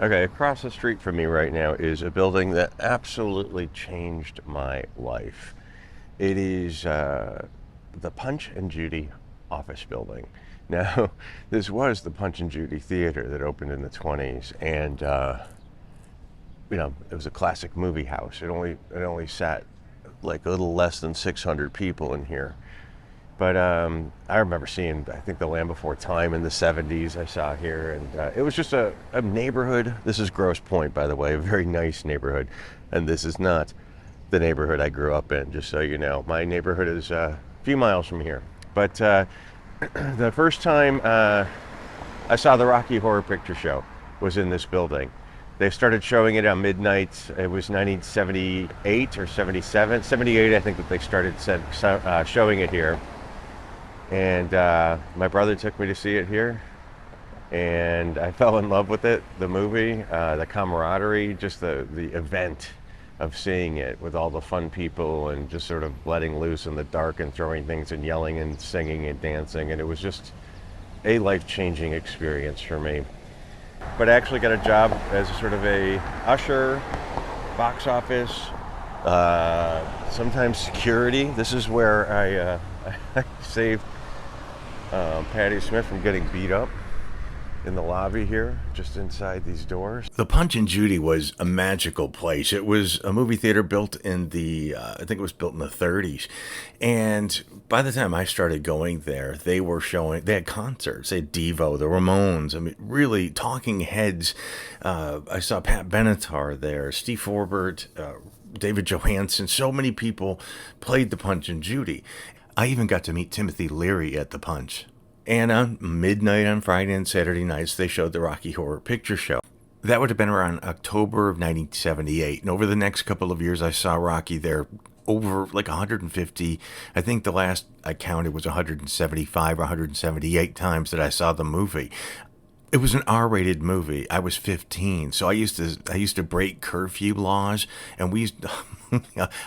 Okay, across the street from me right now is a building that absolutely changed my life. It is the Punch and Judy office building. Now, this was the Punch and Judy Theater that opened in the 20s, and it was a classic movie house. It only sat like a little less than 600 people in here. But I remember seeing, I think, The Land Before Time in the 70s I saw here. And it was just a neighborhood. This is Grosse Pointe, by the way, a very nice neighborhood. And this is not the neighborhood I grew up in, just so you know. My neighborhood is a few miles from here. But the first time I saw the Rocky Horror Picture Show was in this building. They started showing it on midnight. It was 1978 or 77. 78, I think, that they started showing it here. And my brother took me to see it here, and I fell in love with it. The movie, the camaraderie, just the event of seeing it with all the fun people and just sort of letting loose in the dark and throwing things and yelling and singing and dancing. And it was just a life-changing experience for me. But I actually got a job as a sort of a usher, box office, sometimes security. This is where I saved Patty Smith from getting beat up in the lobby here, just inside these doors. The Punch and Judy was a magical place. It was a movie theater built in I think it was built in the 30s. And by the time I started going there, they had concerts. They had Devo, the Ramones, I mean, really talking heads. I saw Pat Benatar there, Steve Forbert, David Johansen. So many people played the Punch and Judy. I even got to meet Timothy Leary at the Punch. And on midnight on Friday and Saturday nights, they showed the Rocky Horror Picture Show. That would have been around October of 1978. And over the next couple of years, I saw Rocky there over like 150. I think the last I counted was 175 or 178 times that I saw the movie. It was an R-rated movie. I was 15, so I used to break curfew laws, and we used to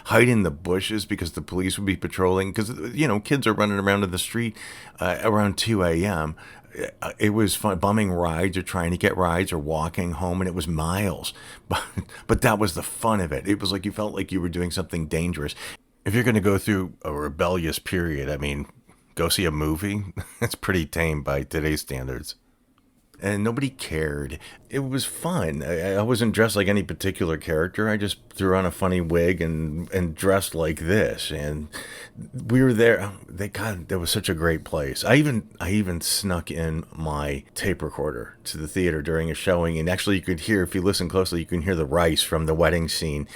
hide in the bushes because the police would be patrolling. Because kids are running around in the street around 2 a.m. It was fun, bumming rides or trying to get rides or walking home, and it was miles. But that was the fun of it. It was like you felt like you were doing something dangerous. If you're going to go through a rebellious period, I mean, go see a movie. That's pretty tame by today's standards. And nobody cared. It was fun. I wasn't dressed like any particular character. I just threw on a funny wig and dressed like this. And we were there. That was such a great place. I even snuck in my tape recorder to the theater during a showing. And actually, you could hear, if you listen closely, you can hear the rice from the wedding scene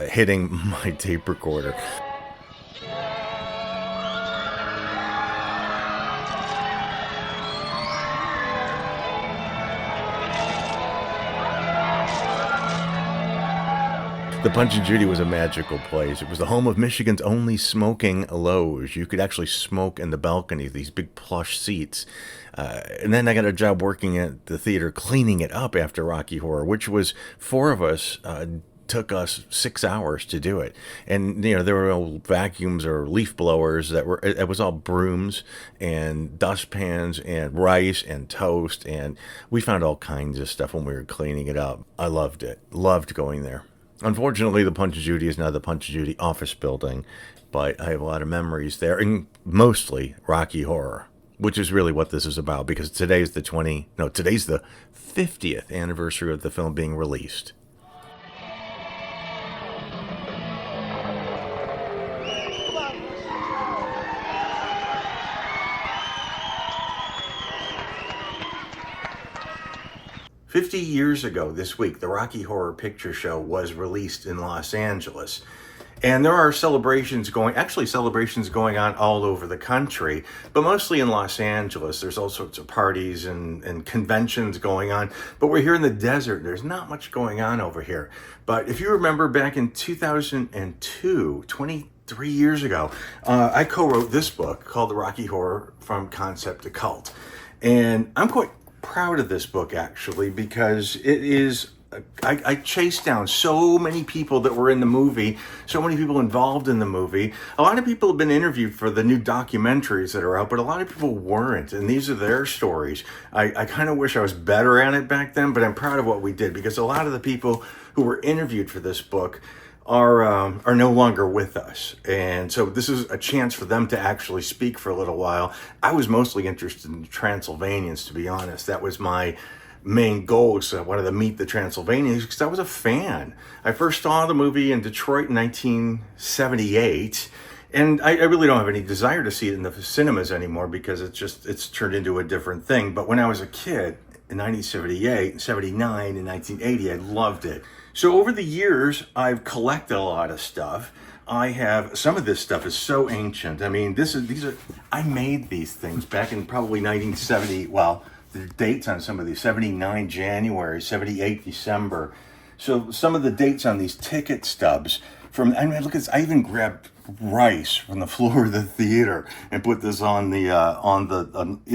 hitting my tape recorder. The Punch and Judy was a magical place. It was the home of Michigan's only smoking loge. You could actually smoke in the balcony, these big plush seats. And then I got a job working at the theater, cleaning it up after Rocky Horror, which was four of us. Took us 6 hours to do it. And, there were no vacuums or leaf blowers. It was all brooms and dustpans and rice and toast. And we found all kinds of stuff when we were cleaning it up. I loved it. Loved going there. Unfortunately, the Punch and Judy is now the Punch and Judy office building, but I have a lot of memories there, and mostly Rocky Horror, which is really what this is about, because today's the 50th anniversary of the film being released. 50 years ago this week, the Rocky Horror Picture Show was released in Los Angeles. And there are celebrations going on all over the country, but mostly in Los Angeles. There's all sorts of parties and conventions going on. But we're here in the desert. There's not much going on over here. But if you remember back in 2002, 23 years ago, I co-wrote this book called The Rocky Horror from Concept to Cult. And I'm quite proud of this book, actually, because it is I chased down so many people that were in the movie, so many people involved in the movie. A lot of people have been interviewed for the new documentaries that are out, but a lot of people weren't, and these are their stories. I kind of wish I was better at it back then, but I'm proud of what we did, because a lot of the people who were interviewed for this book are no longer with us. And so this is a chance for them to actually speak for a little while. I was mostly interested in the Transylvanians, to be honest. That was my main goal, is I wanted to meet the Transylvanians because I was a fan. I first saw the movie in Detroit in 1978, and I really don't have any desire to see it in the cinemas anymore because it's turned into a different thing. But when I was a kid in 1978, 79, and 1980, I loved it. So over the years, I've collected a lot of stuff. Some of this stuff is so ancient. I mean, I made these things back in probably 1970. Well, the dates on some of these: 79 January, 78 December. So some of the dates on these ticket stubs look at this. I even grabbed rice from the floor of the theater and put this on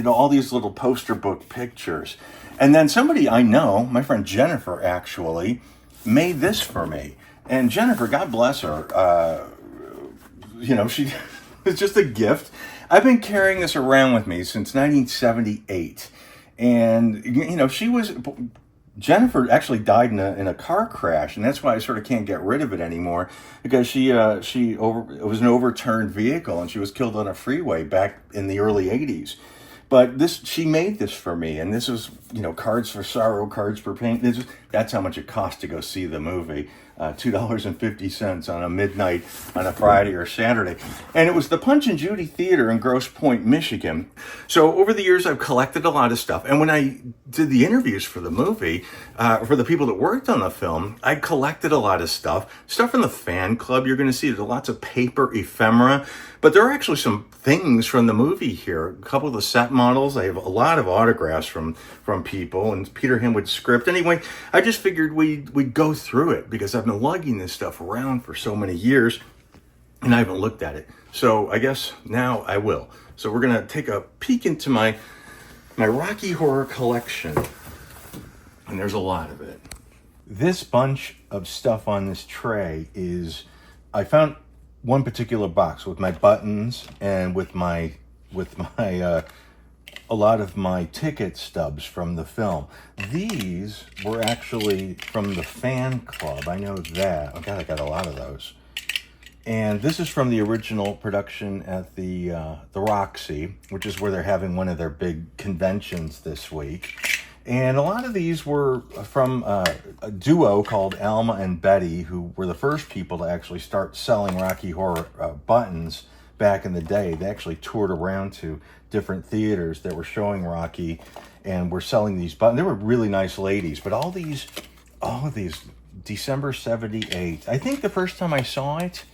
all these little poster book pictures. And then somebody I know, my friend Jennifer, actually made this for me. And Jennifer, God bless her, she it's just a gift. I've been carrying this around with me since 1978. And, Jennifer actually died in a car crash, and that's why I sort of can't get rid of it anymore, because it was an overturned vehicle, and she was killed on a freeway back in the early 80s. But she made this for me, and this was, Cards for Sorrow, Cards for Pain. That's how much it cost to go see the movie. $2.50 on a midnight on a Friday or Saturday. And it was the Punch and Judy Theater in Grosse Pointe, Michigan. So over the years, I've collected a lot of stuff. And when I did the interviews for the movie, for the people that worked on the film, I collected a lot of stuff from the fan club. You're going to see there's lots of paper ephemera, but there are actually some things from the movie here. A couple of the set models. I have a lot of autographs from people, and Peter Hinwood's script. Anyway, I just figured we'd go through it because I've been lugging this stuff around for so many years, and I haven't looked at it. So I guess now I will. So we're gonna take a peek into my Rocky Horror collection, and there's a lot of it. This bunch of stuff on this tray I found one particular box with my buttons and with a lot of my ticket stubs from the film. These were actually from the fan club. I know that. Oh God, I got a lot of those. And this is from the original production at the Roxy, which is where they're having one of their big conventions this week. And a lot of these were from a duo called Alma and Betty, who were the first people to actually start selling Rocky Horror buttons back in the day. They actually toured around to different theaters that were showing Rocky and were selling these buttons. They were really nice ladies, but all of these, December 78. I think the first time I saw it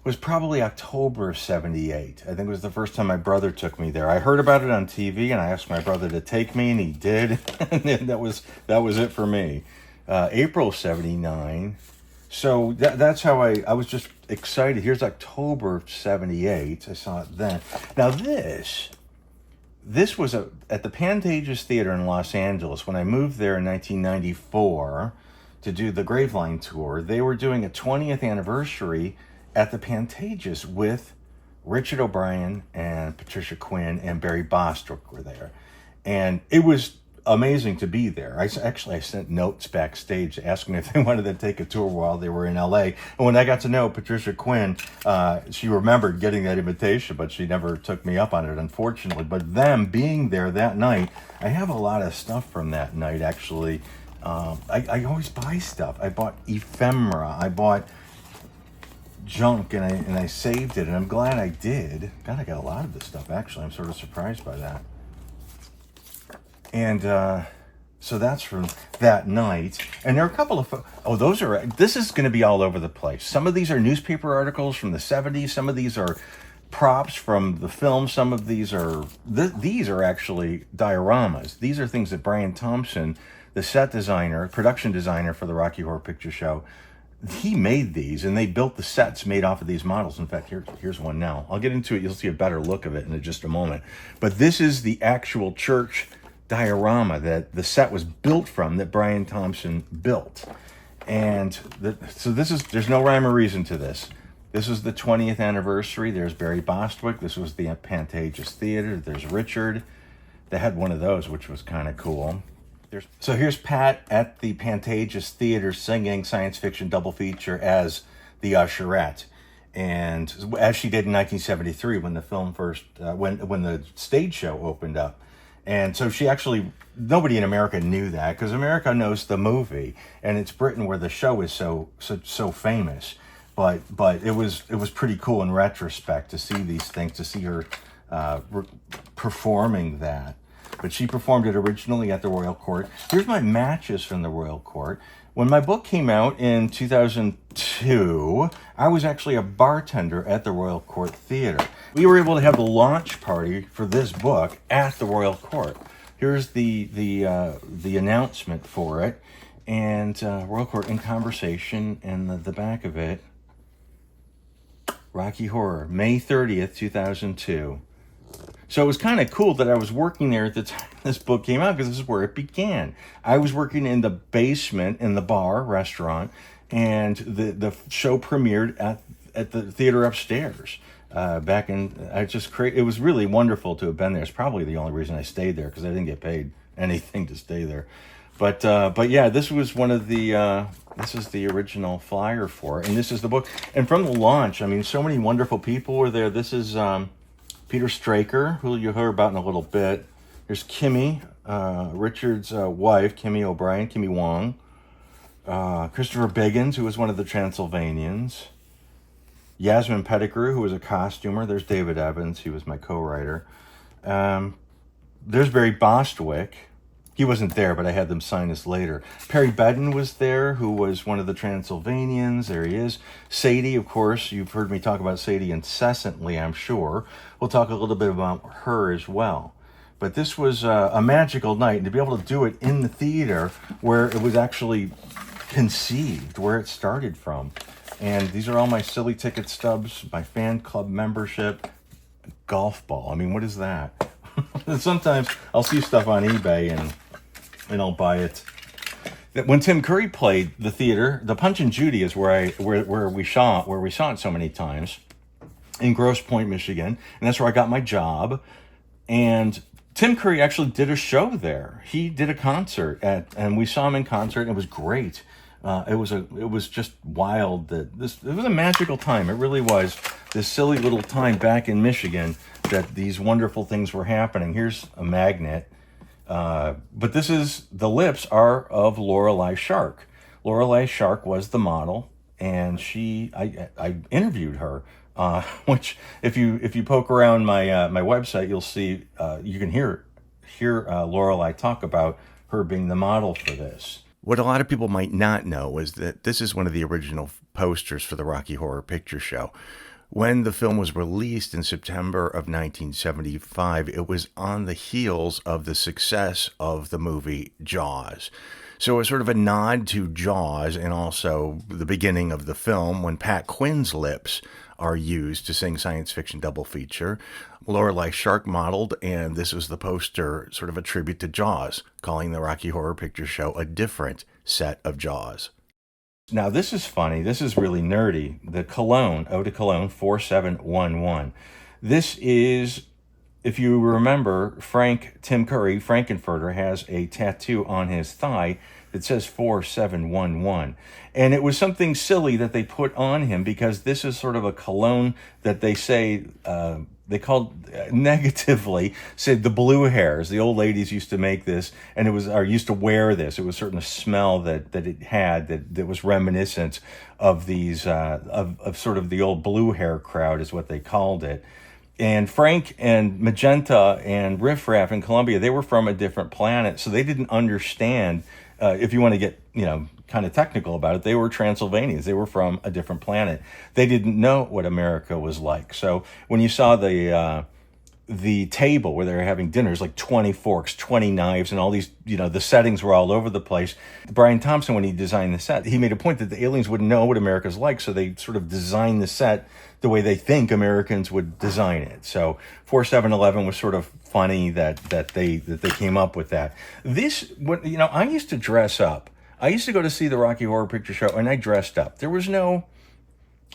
was probably October of 78. I think it was the first time my brother took me there. I heard about it on TV, and I asked my brother to take me, and he did. And that was it for me. April 79. So that's how I was just excited. Here's October of 78. I saw it then. Now this was at the Pantages Theater in Los Angeles. When I moved there in 1994 to do the Graveline tour, they were doing a 20th anniversary at the Pantages with Richard O'Brien and Patricia Quinn and Barry Bostwick were there. And it was amazing to be there. I sent notes backstage asking if they wanted to take a tour while they were in LA. And when I got to know Patricia Quinn, she remembered getting that invitation, but she never took me up on it, unfortunately. But them being there that night, I have a lot of stuff from that night, actually. I always buy stuff. I bought ephemera. I bought junk, and I saved it, and I'm glad I did. God, I got a lot of this stuff, actually. I'm sort of surprised by that. And so that's from that night. And there are a couple of this is going to be all over the place. Some of these are newspaper articles from the 70s. Some of these are props from the film. Some of these are actually dioramas. These are things that Brian Thompson, the set designer, production designer for the Rocky Horror Picture Show, he made these, and they built the sets made off of these models. In fact, here's one now. I'll get into it. You'll see a better look of it in just a moment. But this is the actual church diorama that the set was built from, that Brian Thompson built. And so there's no rhyme or reason to this. This is the 20th anniversary. There's Barry Bostwick. This was the Pantages Theater. There's Richard. They had one of those, which was kind of cool. So here's Pat at the Pantages Theater singing science fiction double feature as the usherette. And as she did in 1973 when the film first, when the stage show opened up. And so she actually, nobody in America knew that, because America knows the movie, and it's Britain where the show is so famous. But it was pretty cool in retrospect to see these things, to see her performing that. But she performed it originally at the Royal Court. Here's my matches from the Royal Court. When my book came out in 2002, I was actually a bartender at the Royal Court Theater. We were able to have the launch party for this book at the Royal Court. Here's the announcement for it, and Royal Court in Conversation, and the back of it, Rocky Horror, May 30th, 2002. So it was kind of cool that I was working there at the time this book came out, because this is where it began. I was working in the basement in the restaurant, and the show premiered at the theater upstairs. It was really wonderful to have been there. It's probably the only reason I stayed there, because I didn't get paid anything to stay there. But yeah, this was one of the, this is the original flyer for it, and this is the book. And from the launch, I mean, so many wonderful people were there. This is Peter Straker, who you'll hear about in a little bit. There's Kimmy, Richard's wife, Kimmy O'Brien, Kimmy Wong. Christopher Biggins, who was one of the Transylvanians. Yasmin Pettigrew, who was a costumer. There's David Evans, he was my co-writer. There's Barry Bostwick. He wasn't there, but I had them sign this later. Perry Bedden was there, who was one of the Transylvanians. There he is. Sadie, of course. You've heard me talk about Sadie incessantly, I'm sure. We'll talk a little bit about her as well. But this was a magical night, and to be able to do it in the theater where it was actually conceived, where it started from. And these are all my silly ticket stubs, my fan club membership, golf ball. I mean, what is that? Sometimes I'll see stuff on eBay and I'll buy it. When Tim Curry played the theater, the Punch and Judy is where we saw it so many times, in Grosse Pointe, Michigan, and that's where I got my job. And Tim Curry actually did a show there. He did a concert and we saw him in concert, and it was great. It was just wild. It was a magical time. It really was, this silly little time back in Michigan that these wonderful things were happening. Here's a magnet. But the lips are of Lorelei Shark. Lorelei Shark was the model, and I interviewed her, which if you poke around my website, you'll see, you can hear Lorelei talk about her being the model for this. What a lot of people might not know is that this is one of the original posters for the Rocky Horror Picture Show. When the film was released in September of 1975, it was on the heels of the success of the movie Jaws. So it was sort of a nod to Jaws, and also the beginning of the film when Pat Quinn's lips are used to sing science fiction double feature. Lorelei Shark modeled, and this was the poster, sort of a tribute to Jaws, calling the Rocky Horror Picture Show a different set of Jaws. Now, this is funny. This is really nerdy. The cologne, Eau de Cologne 4711. This is, if you remember, Tim Curry, Frankenfurter, has a tattoo on his thigh that says 4711. And it was something silly that they put on him, because this is sort of a cologne that they say, they called negatively, said the blue hairs. The old ladies used to make this, and used to wear this. It was certain smell that it had that was reminiscent of these, of sort of the old blue hair crowd is what they called it. And Frank and Magenta and Riff Raff in Columbia, they were from a different planet, so they didn't understand, if you want to get, kind of technical about it, they were Transylvanians. They were from a different planet. They didn't know what America was like. So when you saw the the table where they were having dinners, like 20 forks, 20 knives, and all these, the settings were all over the place. Brian Thompson, when he designed the set, he made a point that the aliens wouldn't know what America's like, so they sort of designed the set the way they think Americans would design it. So 4711 was sort of funny that they came up with that. I used to dress up. I used to go to see the Rocky Horror Picture Show, and I dressed up. There was no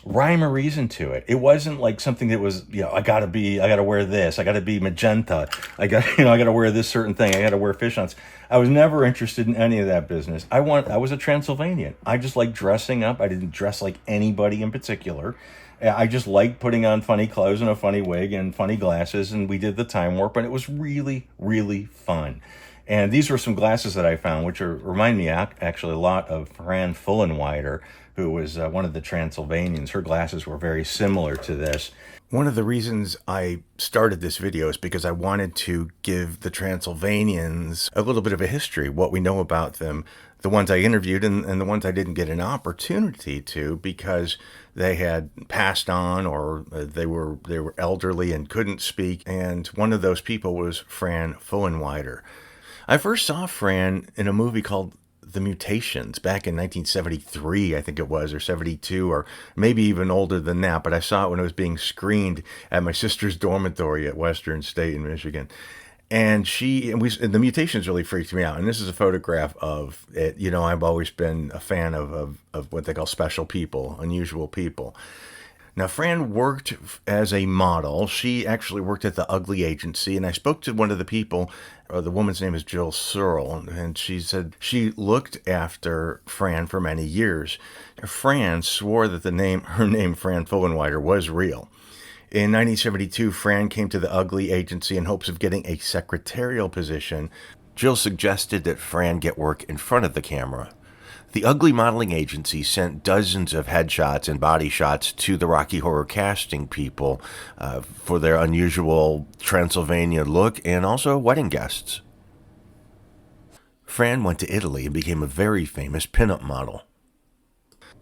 rhyme or reason to it. It wasn't like something that was, I gotta wear this, I gotta be magenta, I gotta wear this certain thing, I gotta wear fishnets. I was never interested in any of that business. I was a Transylvanian. I just liked dressing up. I didn't dress like anybody in particular. I just liked putting on funny clothes and a funny wig and funny glasses, and we did the time warp, and it was really, really fun. And these were some glasses that I found, which remind me actually a lot of Fran Fullenwider, who was one of the Transylvanians. Her glasses were very similar to this. One of the reasons I started this video is because I wanted to give the Transylvanians a little bit of a history, what we know about them, the ones I interviewed and the ones I didn't get an opportunity to because they had passed on or they were elderly and couldn't speak. And one of those people was Fran Fullenwider. I first saw Fran in a movie called The Mutations back in 1973, I think it was, or 72, or maybe even older than that. But I saw it when it was being screened at my sister's dormitory at Western State in Michigan. And The Mutations really freaked me out. And this is a photograph of it. I've always been a fan of what they call special people, unusual people. Now, Fran worked as a model. She actually worked at the Ugly Agency, and I spoke to one of the people. The woman's name is Jill Searle, and she said she looked after Fran for many years. Fran swore that her name, Fran Fullenwider, was real. In 1972, Fran came to the Ugly Agency in hopes of getting a secretarial position. Jill suggested that Fran get work in front of the camera. The Ugly Modeling Agency sent dozens of headshots and body shots to the Rocky Horror casting people for their unusual Transylvania look and also wedding guests. Fran went to Italy and became a very famous pinup model.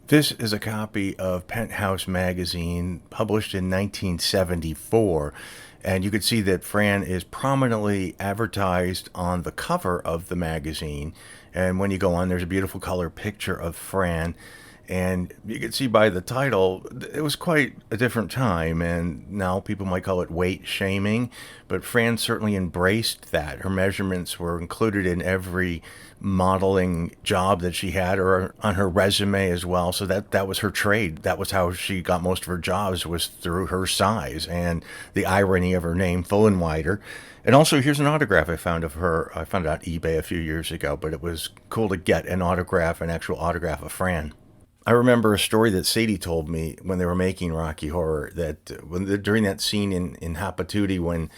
This is a copy of Penthouse magazine published in 1974. And you can see that Fran is prominently advertised on the cover of the magazine. And when you go on, there's a beautiful color picture of Fran. And you can see by the title, it was quite a different time. And now people might call it weight shaming. But Fran certainly embraced that. Her measurements were included in every modeling job that she had or on her resume as well. So that was her trade. That was how she got most of her jobs, was through her size and the irony of her name, Fullenwider. And also, here's an autograph I found of her. I found it on eBay a few years ago, but it was cool to get an actual autograph of Fran. I remember a story that Sadie told me when they were making Rocky Horror, that during that scene in Hapatootie when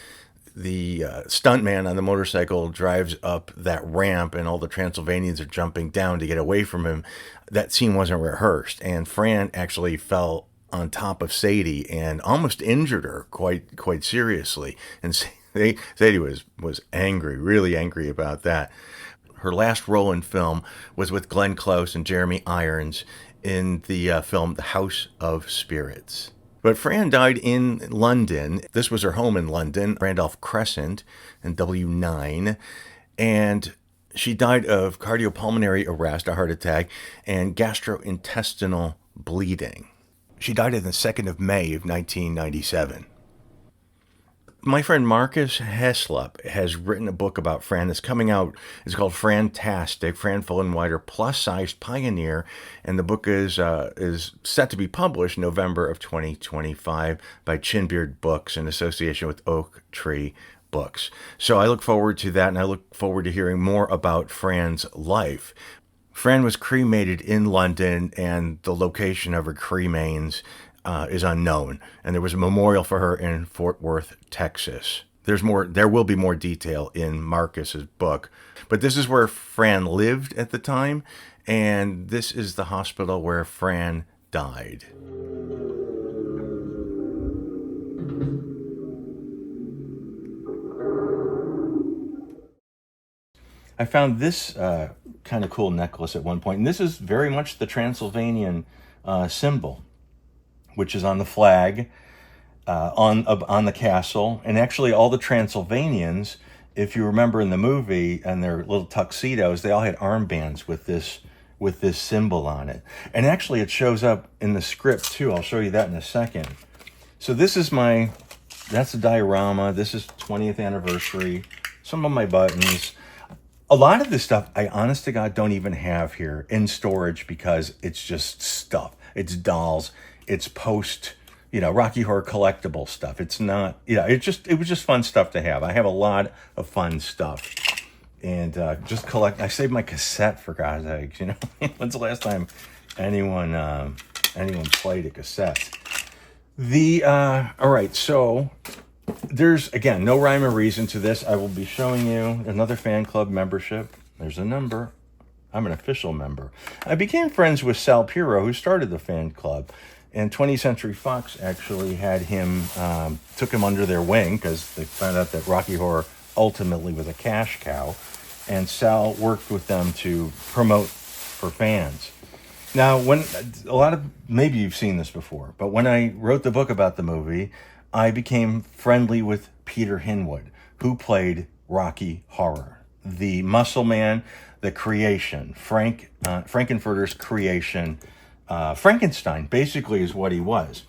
the stuntman on the motorcycle drives up that ramp and all the Transylvanians are jumping down to get away from him, that scene wasn't rehearsed. And Fran actually fell on top of Sadie and almost injured her quite seriously. And Sadie was angry, really angry about that. Her last role in film was with Glenn Close and Jeremy Irons in the film The House of Spirits. But Fran died in London. This was her home in London, Randolph Crescent in W9. And she died of cardiopulmonary arrest, a heart attack, and gastrointestinal bleeding. She died on the 2nd of May of 1997. My friend Marcus Heslop has written a book about Fran that's coming out. It's called Frantastic, Fran Fullenwider Plus-Sized Pioneer, and the book is set to be published November of 2025 by Chinbeard Books in association with Oak Tree Books. So I look forward to that, and I look forward to hearing more about Fran's life. Fran was cremated in London, and the location of her cremains is unknown, and there was a memorial for her in Fort Worth, Texas. There will be more detail in Marcus's book, but this is where Fran lived at the time, and this is the hospital where Fran died. I found this kind of cool necklace at one point, and this is very much the Transylvanian symbol, which is on the flag. on the castle, and actually all the Transylvanians, if you remember in the movie, and their little tuxedos, they all had armbands with this symbol on it. And actually, it shows up in the script too. I'll show you that in a second. So this is that's a diorama. This is 20th anniversary. Some of my buttons. A lot of this stuff, I honest to God don't even have here in storage because it's just stuff. It's dolls. It's Rocky Horror collectible stuff. It's not, it was just fun stuff to have. I have a lot of fun stuff. And just collect. I saved my cassette, for God's sakes. When's the last time anyone played a cassette? All right, so there's, again, no rhyme or reason to this. I will be showing you another fan club membership. There's a number. I'm an official member. I became friends with Sal Piro, who started the fan club. And 20th Century Fox actually had him, took him under their wing because they found out that Rocky Horror ultimately was a cash cow. And Sal worked with them to promote for fans. Now, maybe you've seen this before, but when I wrote the book about the movie, I became friendly with Peter Hinwood, who played Rocky Horror, the muscle man, the creation, Frankenfurter's creation. Frankenstein basically is what he was.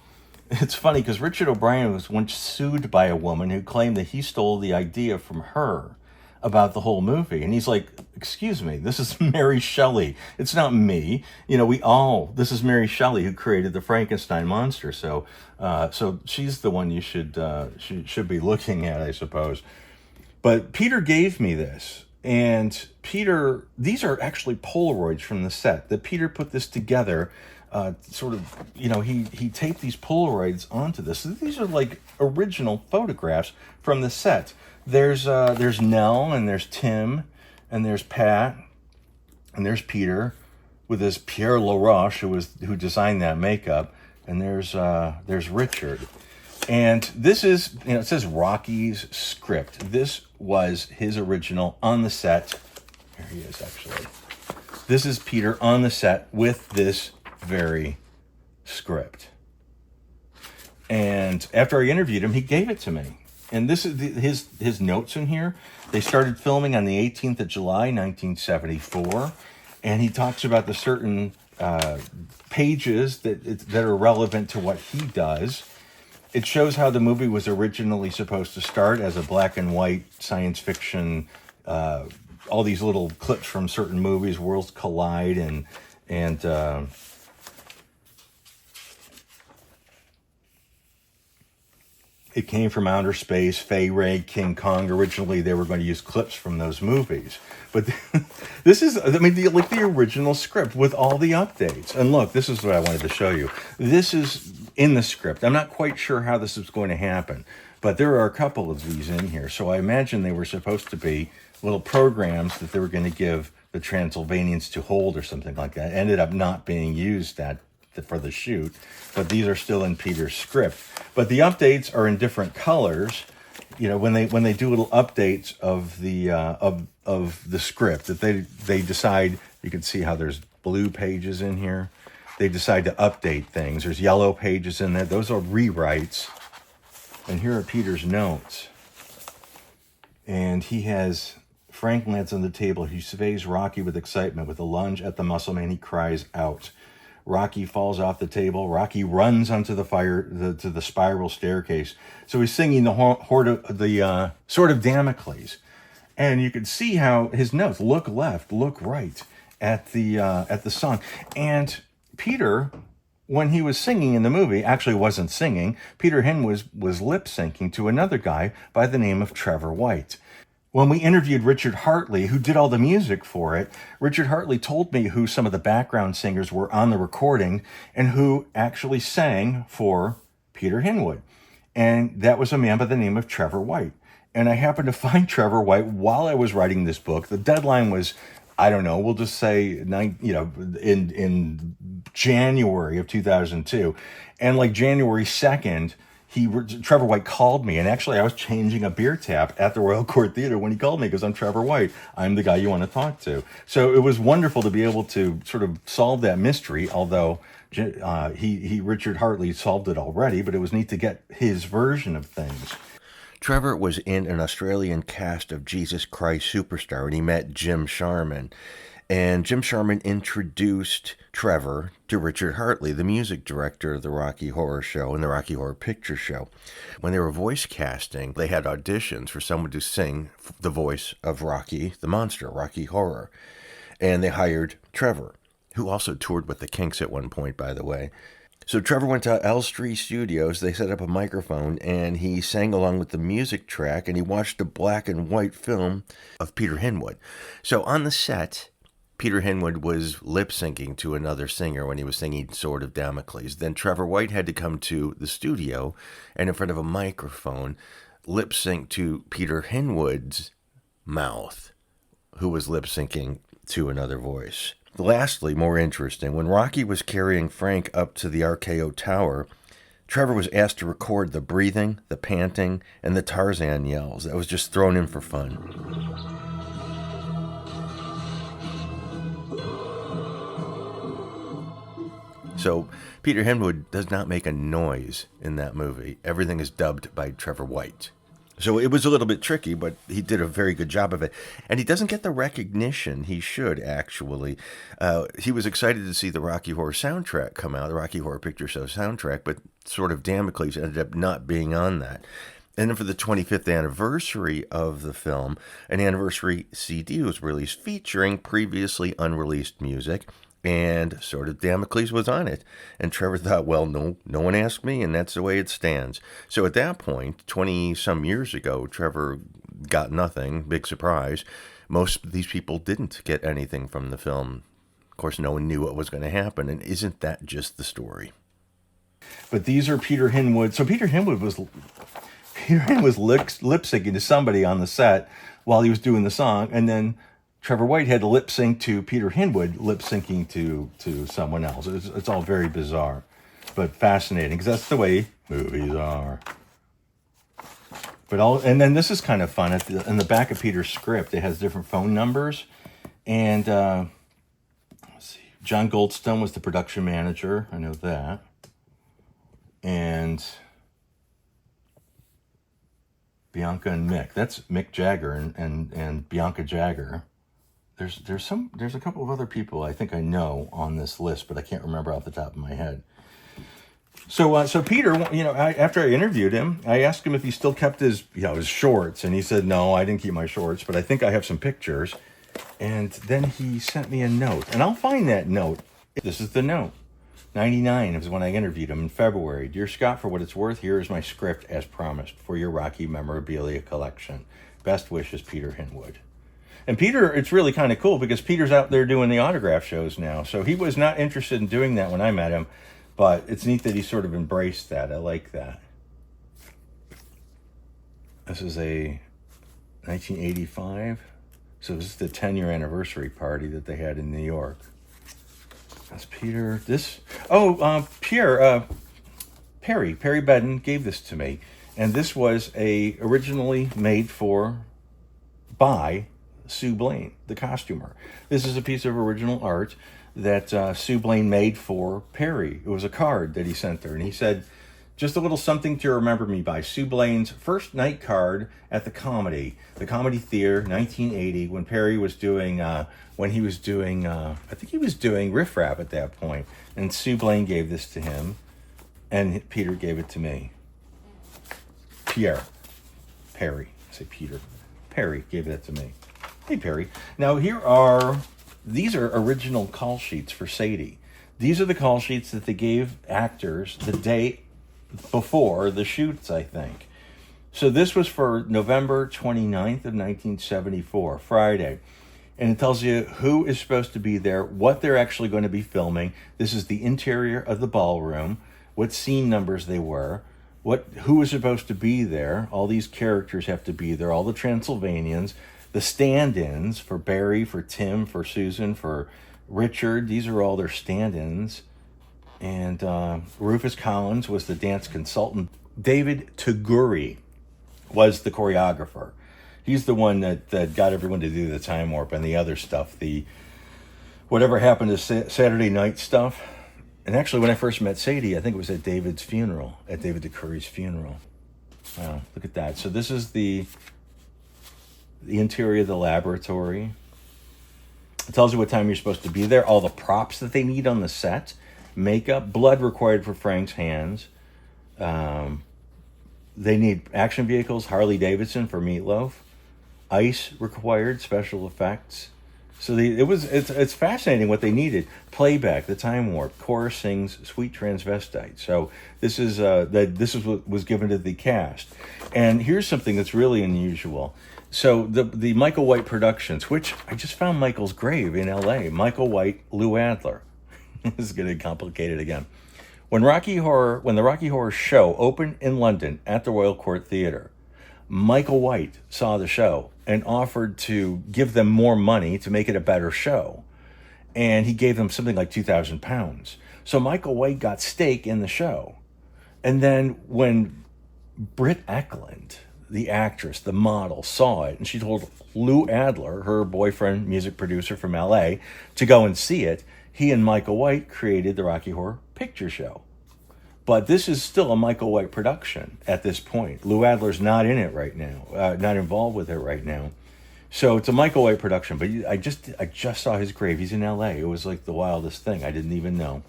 It's funny because Richard O'Brien was once sued by a woman who claimed that he stole the idea from her about the whole movie. And he's like, excuse me, this is Mary Shelley. It's not me. This is Mary Shelley who created the Frankenstein monster. So she's the one you should be looking at, I suppose. But Peter gave me this. And these are actually Polaroids from the set that Peter put this together. He taped these Polaroids onto this. So these are like original photographs from the set. There's Nell, and there's Tim, and there's Pat, and there's Peter with his Pierre LaRoche, who designed that makeup, and there's Richard. And this is, it says Rocky's script. This was his original on the set. Here he is, actually. This is Peter on the set with this very script. And after I interviewed him, he gave it to me. And this is his notes in here. They started filming on the 18th of July, 1974. And he talks about the certain pages that are relevant to what he does. It shows how the movie was originally supposed to start as a black and white science fiction, all these little clips from certain movies, Worlds Collide, and it came from outer space, Fay Ray, King Kong. Originally, they were going to use clips from those movies. But this is, the original script with all the updates. And look, this is what I wanted to show you. This is in the script. I'm not quite sure how this is going to happen, but there are a couple of these in here. So I imagine they were supposed to be little programs that they were going to give the Transylvanians to hold or something like that. Ended up not being used for the shoot, but these are still in Peter's script. But the updates are in different colors. When they do little updates of the script, that they decide, you can see how there's blue pages in here. They decide to update things. There's yellow pages in there. Those are rewrites. And here are Peter's notes. And he has Frank lands on the table. He surveys Rocky with excitement. With a lunge at the muscle man, he cries out. Rocky falls off the table. Rocky runs onto to the spiral staircase. So he's singing the Sword of Damocles, and you can see how his notes look left, look right at the song. And Peter, when he was singing in the movie, actually wasn't singing. Peter Hin was lip syncing to another guy by the name of Trevor White. When we interviewed Richard Hartley, who did all the music for it, Richard Hartley told me who some of the background singers were on the recording and who actually sang for Peter Hinwood. And that was a man by the name of Trevor White. And I happened to find Trevor White while I was writing this book. The deadline was, I don't know, we'll just say, in January of 2002. And like January 2nd, Trevor White called me, and actually I was changing a beer tap at the Royal Court Theater when he called me, because I'm Trevor White. I'm the guy you want to talk to. So it was wonderful to be able to sort of solve that mystery, although Richard Hartley solved it already, but it was neat to get his version of things. Trevor was in an Australian cast of Jesus Christ Superstar, and he met Jim Sharman. And Jim Sharman introduced Trevor to Richard Hartley, the music director of the Rocky Horror Show and the Rocky Horror Picture Show. When they were voice casting, they had auditions for someone to sing the voice of Rocky the Monster, Rocky Horror. And they hired Trevor, who also toured with the Kinks at one point, by the way. So Trevor went to Elstree Studios, they set up a microphone, and he sang along with the music track, and he watched a black and white film of Peter Hinwood. So on the set, Peter Hinwood was lip-syncing to another singer when he was singing Sword of Damocles. Then Trevor White had to come to the studio and in front of a microphone lip-sync to Peter Hinwood's mouth, who was lip-syncing to another voice. Lastly, more interesting, when Rocky was carrying Frank up to the RKO Tower, Trevor was asked to record the breathing, the panting, and the Tarzan yells. That was just thrown in for fun. So Peter Hinwood does not make a noise in that movie. Everything is dubbed by Trevor White. So it was a little bit tricky, but he did a very good job of it. And he doesn't get the recognition he should, actually. He was excited to see the Rocky Horror soundtrack come out, the Rocky Horror Picture Show soundtrack, but Sword of Damocles ended up not being on that. And then for the 25th anniversary of the film, an anniversary CD was released featuring previously unreleased music, and Sword of Damocles was on it. And Trevor thought, well, no one asked me, and that's the way it stands. So at that point, 20-some years ago, Trevor got nothing, big surprise. Most of these people didn't get anything from the film. Of course, no one knew what was going to happen, and isn't that just the story? But these are Peter Hinwood. So Peter Hinwood was lip-syncing to somebody on the set while he was doing the song, and then Trevor White had to lip sync to Peter Hinwood lip syncing to someone else. It's all very bizarre, but fascinating, because that's the way movies are. And then this is kind of fun. In the back of Peter's script, it has different phone numbers, and let's see. John Goldstone was the production manager. I know that, and Bianca and Mick. That's Mick Jagger and Bianca Jagger. There's a couple of other people I think I know on this list, but I can't remember off the top of my head. So Peter, after I interviewed him, I asked him if he still kept his shorts, and he said, no, I didn't keep my shorts, but I think I have some pictures. And then he sent me a note, and I'll find that note. This is the note. 99 is when I interviewed him in February. Dear Scott, for what it's worth, here is my script as promised for your Rocky memorabilia collection. Best wishes, Peter Hinwood. And Peter, it's really kind of cool because Peter's out there doing the autograph shows now. So he was not interested in doing that when I met him, but it's neat that he sort of embraced that. I like that. This is a 1985. So this is the 10-year anniversary party that they had in New York. That's Peter. Perry Bedden gave this to me. And this was originally made by Sue Blaine, the costumer. This is a piece of original art that Sue Blaine made for Perry. It was a card that he sent her, and he said, just a little something to remember me by. Sue Blaine's first night card at the Comedy Theater, 1980, when Perry was doing, I think he was doing Riff Raff at that point, and Sue Blaine gave this to him, and Peter gave it to me. Perry gave that to me. Hey, Perry. Now, these are original call sheets for Sadie. These are the call sheets that they gave actors the day before the shoots, I think. So this was for November 29th of 1974, Friday. And it tells you who is supposed to be there, what they're actually going to be filming. This is the interior of the ballroom, what scene numbers they were, who is supposed to be there. All these characters have to be there, all the Transylvanians. The stand-ins for Barry, for Tim, for Susan, for Richard. These are all their stand-ins. And Rufus Collins was the dance consultant. David Taguri was the choreographer. He's the one that got everyone to do the time warp and the other stuff, the whatever happened to Saturday night stuff. And actually, when I first met Sadie, I think it was at David Taguri's funeral. Wow, look at that. So this is the interior of the laboratory. It tells you what time you're supposed to be there, all the props that they need on the set, makeup, blood required for Frank's hands. They need action vehicles, Harley Davidson for Meatloaf, ice required, special effects. So it's fascinating what they needed. Playback, the time warp, chorus sings "Sweet Transvestite." So this is what was given to the cast. And here's something that's really unusual. So the Michael White Productions, which I just found Michael's grave in L.A. Michael White, Lou Adler. This is getting complicated again. When the Rocky Horror show opened in London at the Royal Court Theatre, Michael White saw the show and offered to give them more money to make it a better show. And he gave them something like £2,000. So Michael White got stake in the show. And then when Britt Eklund, the actress, the model, saw it, and she told Lou Adler, her boyfriend, music producer from LA, to go and see it, he and Michael White created the Rocky Horror Picture Show. But this is still a Michael White production at this point. Lou Adler's not in it right now, not involved with it right now. So it's a Michael White production. But I just saw his grave. He's in L.A. It was like the wildest thing. I didn't even know.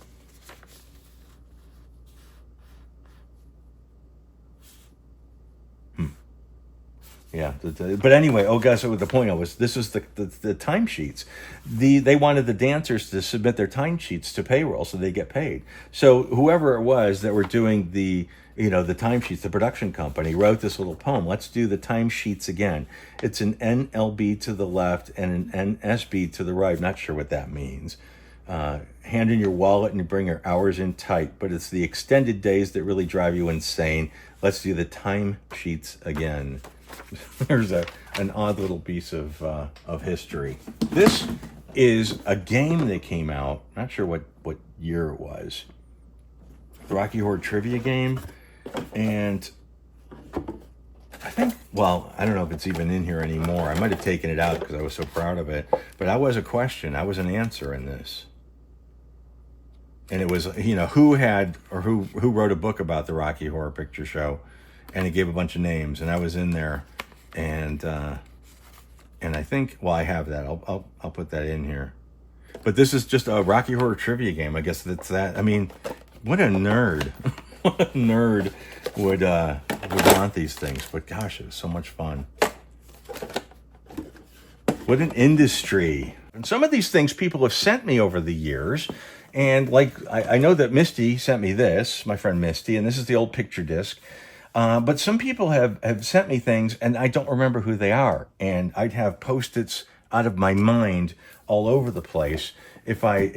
Yeah, but anyway, guys, so the point this is the timesheets. They wanted the dancers to submit their timesheets to payroll so they get paid. So whoever it was that were doing the timesheets, the production company, wrote this little poem. Let's do the timesheets again. It's an NLB to the left and an NSB to the right. Not sure what that means. Hand in your wallet and bring your hours in tight, but it's the extended days that really drive you insane. Let's do the timesheets again. There's an odd little piece of history. This is a game that came out, not sure what year it was, the Rocky Horror trivia game, and I think, I don't know if it's even in here anymore. I might have taken it out because I was so proud of it, but I was a question, I was an answer in this. And it was, who wrote a book about the Rocky Horror Picture Show, and it gave a bunch of names, and I was in there, and I think, I have that. I'll put that in here. But this is just a Rocky Horror trivia game. I guess that's that. I mean, what a nerd! What a nerd would want these things. But gosh, it was so much fun. What an industry! And some of these things people have sent me over the years. And I know that Misty sent me this, my friend Misty, and this is the old picture disc. But some people have sent me things, and I don't remember who they are. And I'd have Post-its out of my mind all over the place if I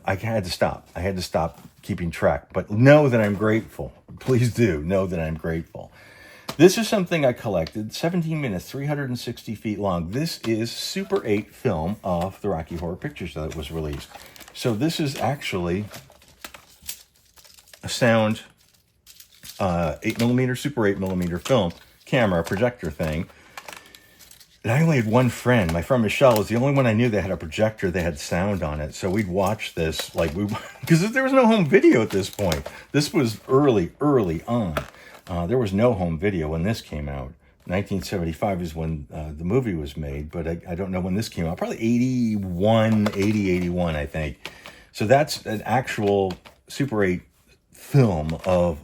had to stop. I had to stop keeping track. But know that I'm grateful. Please do know that I'm grateful. This is something I collected, 17 minutes, 360 feet long. This is Super 8 film of the Rocky Horror Picture Show that was released. So this is actually a sound 8mm, Super 8mm film camera, projector thing. And I only had one friend. My friend Michelle was the only one I knew that had a projector that had sound on it. So we'd watch this, because there was no home video at this point. This was early on. There was no home video when this came out. 1975 is when the movie was made, but I don't know when this came out. Probably 81, I think. So that's an actual Super 8 film of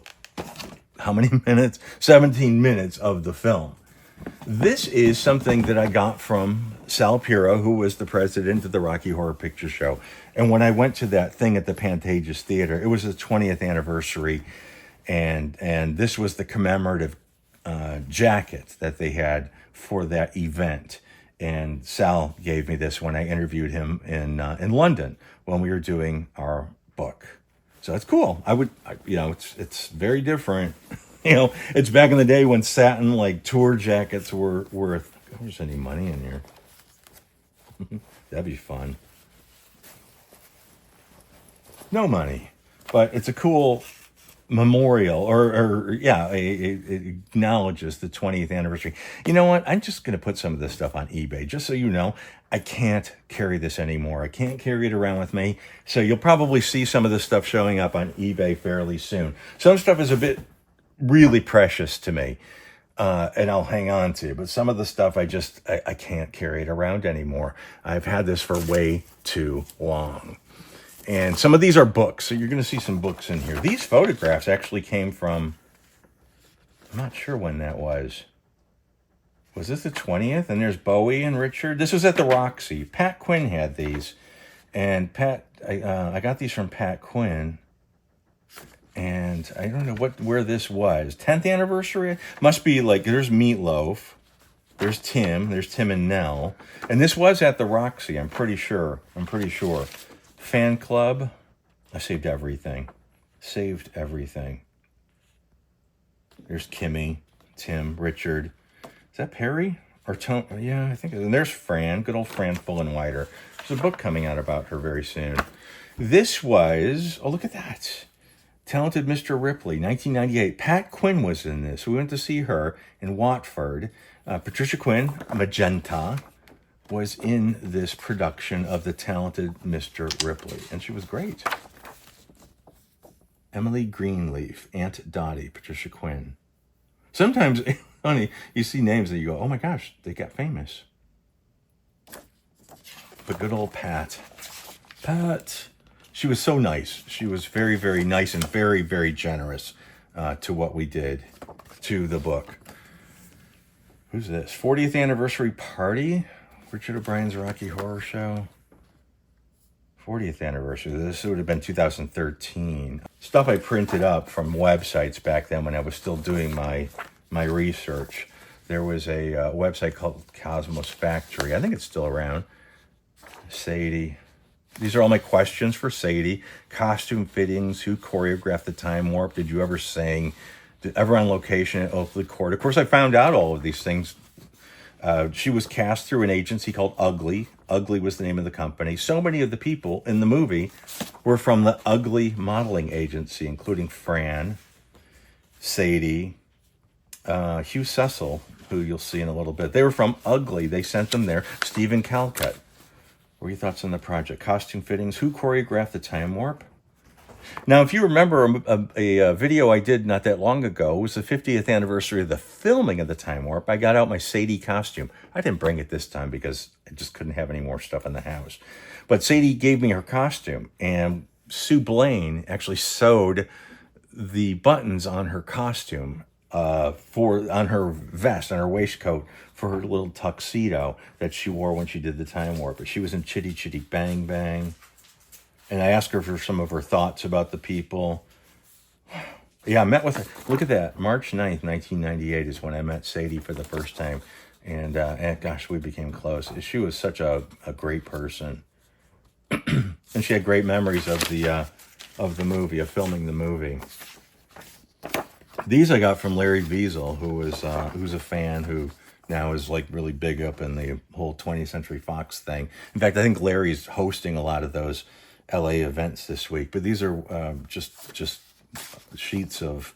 how many minutes? 17 minutes of the film. This is something that I got from Sal Piro, who was the president of the Rocky Horror Picture Show. And when I went to that thing at the Pantages Theater, it was the 20th anniversary, and this was the commemorative jacket that they had for that event. And Sal gave me this when I interviewed him in London when we were doing our book. So it's cool. It's very different. It's back in the day when satin tour jackets were worth. If there's any money in here, that'd be fun. No money, but it's a cool memorial, or yeah, it acknowledges the 20th anniversary. You know what? I'm just going to put some of this stuff on eBay, just so you know. I can't carry this anymore. I can't carry it around with me. So you'll probably see some of this stuff showing up on eBay fairly soon. Some stuff is a bit really precious to me, and I'll hang on to. But some of the stuff I can't carry it around anymore. I've had this for way too long. And some of these are books, so you're going to see some books in here. These photographs actually came from, I'm not sure when that was. Was this the 20th? And there's Bowie and Richard. This was at the Roxy. Pat Quinn had these. And I got these from Pat Quinn. And I don't know where this was. 10th anniversary? Must be like, there's Meatloaf. There's Tim and Nell. And this was at the Roxy, I'm pretty sure. Fan club. I saved everything. There's Kimmy, Tim, Richard. Is that Perry? Or Tony? Yeah, I think. And there's Fran. Good old Fran Fullenwider. There's a book coming out about her very soon. This was, oh, look at that. Talented Mr. Ripley, 1998. Pat Quinn was in this. We went to see her in Watford. Patricia Quinn, Magenta, was in this production of The Talented Mr. Ripley, and she was great. Emily Greenleaf, Aunt Dottie, Patricia Quinn. Sometimes, honey, you see names that you go, oh my gosh, they got famous. But good old Pat. She was so nice. She was very, very nice and very, very generous to what we did, to the book. Who's this? 40th anniversary party? Richard O'Brien's Rocky Horror Show. 40th anniversary. This would have been 2013. Stuff I printed up from websites back then when I was still doing my research. There was a website called Cosmos Factory. I think it's still around. Sadie. These are all my questions for Sadie. Costume fittings. Who choreographed the time warp? Did you ever sing? Ever on location at Oakley Court? Of course, I found out all of these things. She was cast through an agency called Ugly. Ugly was the name of the company. So many of the people in the movie were from the Ugly modeling agency, including Fran, Sadie, Hugh Cecil, who you'll see in a little bit. They were from Ugly. They sent them there. Stephen Calcutt. What are your thoughts on the project? Costume fittings. Who choreographed the time warp? Now, if you remember a video I did not that long ago, it was the 50th anniversary of the filming of the Time Warp. I got out my Sadie costume. I didn't bring it this time because I just couldn't have any more stuff in the house. But Sadie gave me her costume, and Sue Blaine actually sewed the buttons on her costume on her vest, on her waistcoat, for her little tuxedo that she wore when she did the Time Warp. But she was in Chitty Chitty Bang Bang. And I asked her for some of her thoughts about the people. Yeah, I met with her. Look at that. March 9th, 1998 is when I met Sadie for the first time. And gosh, we became close. She was such a great person. And she had great memories of the movie, of filming the movie. These I got from Larry Wiesel, who's a fan who now is like really big up in the whole 20th Century Fox thing. In fact, I think Larry's hosting a lot of those LA events this week, but these are just sheets of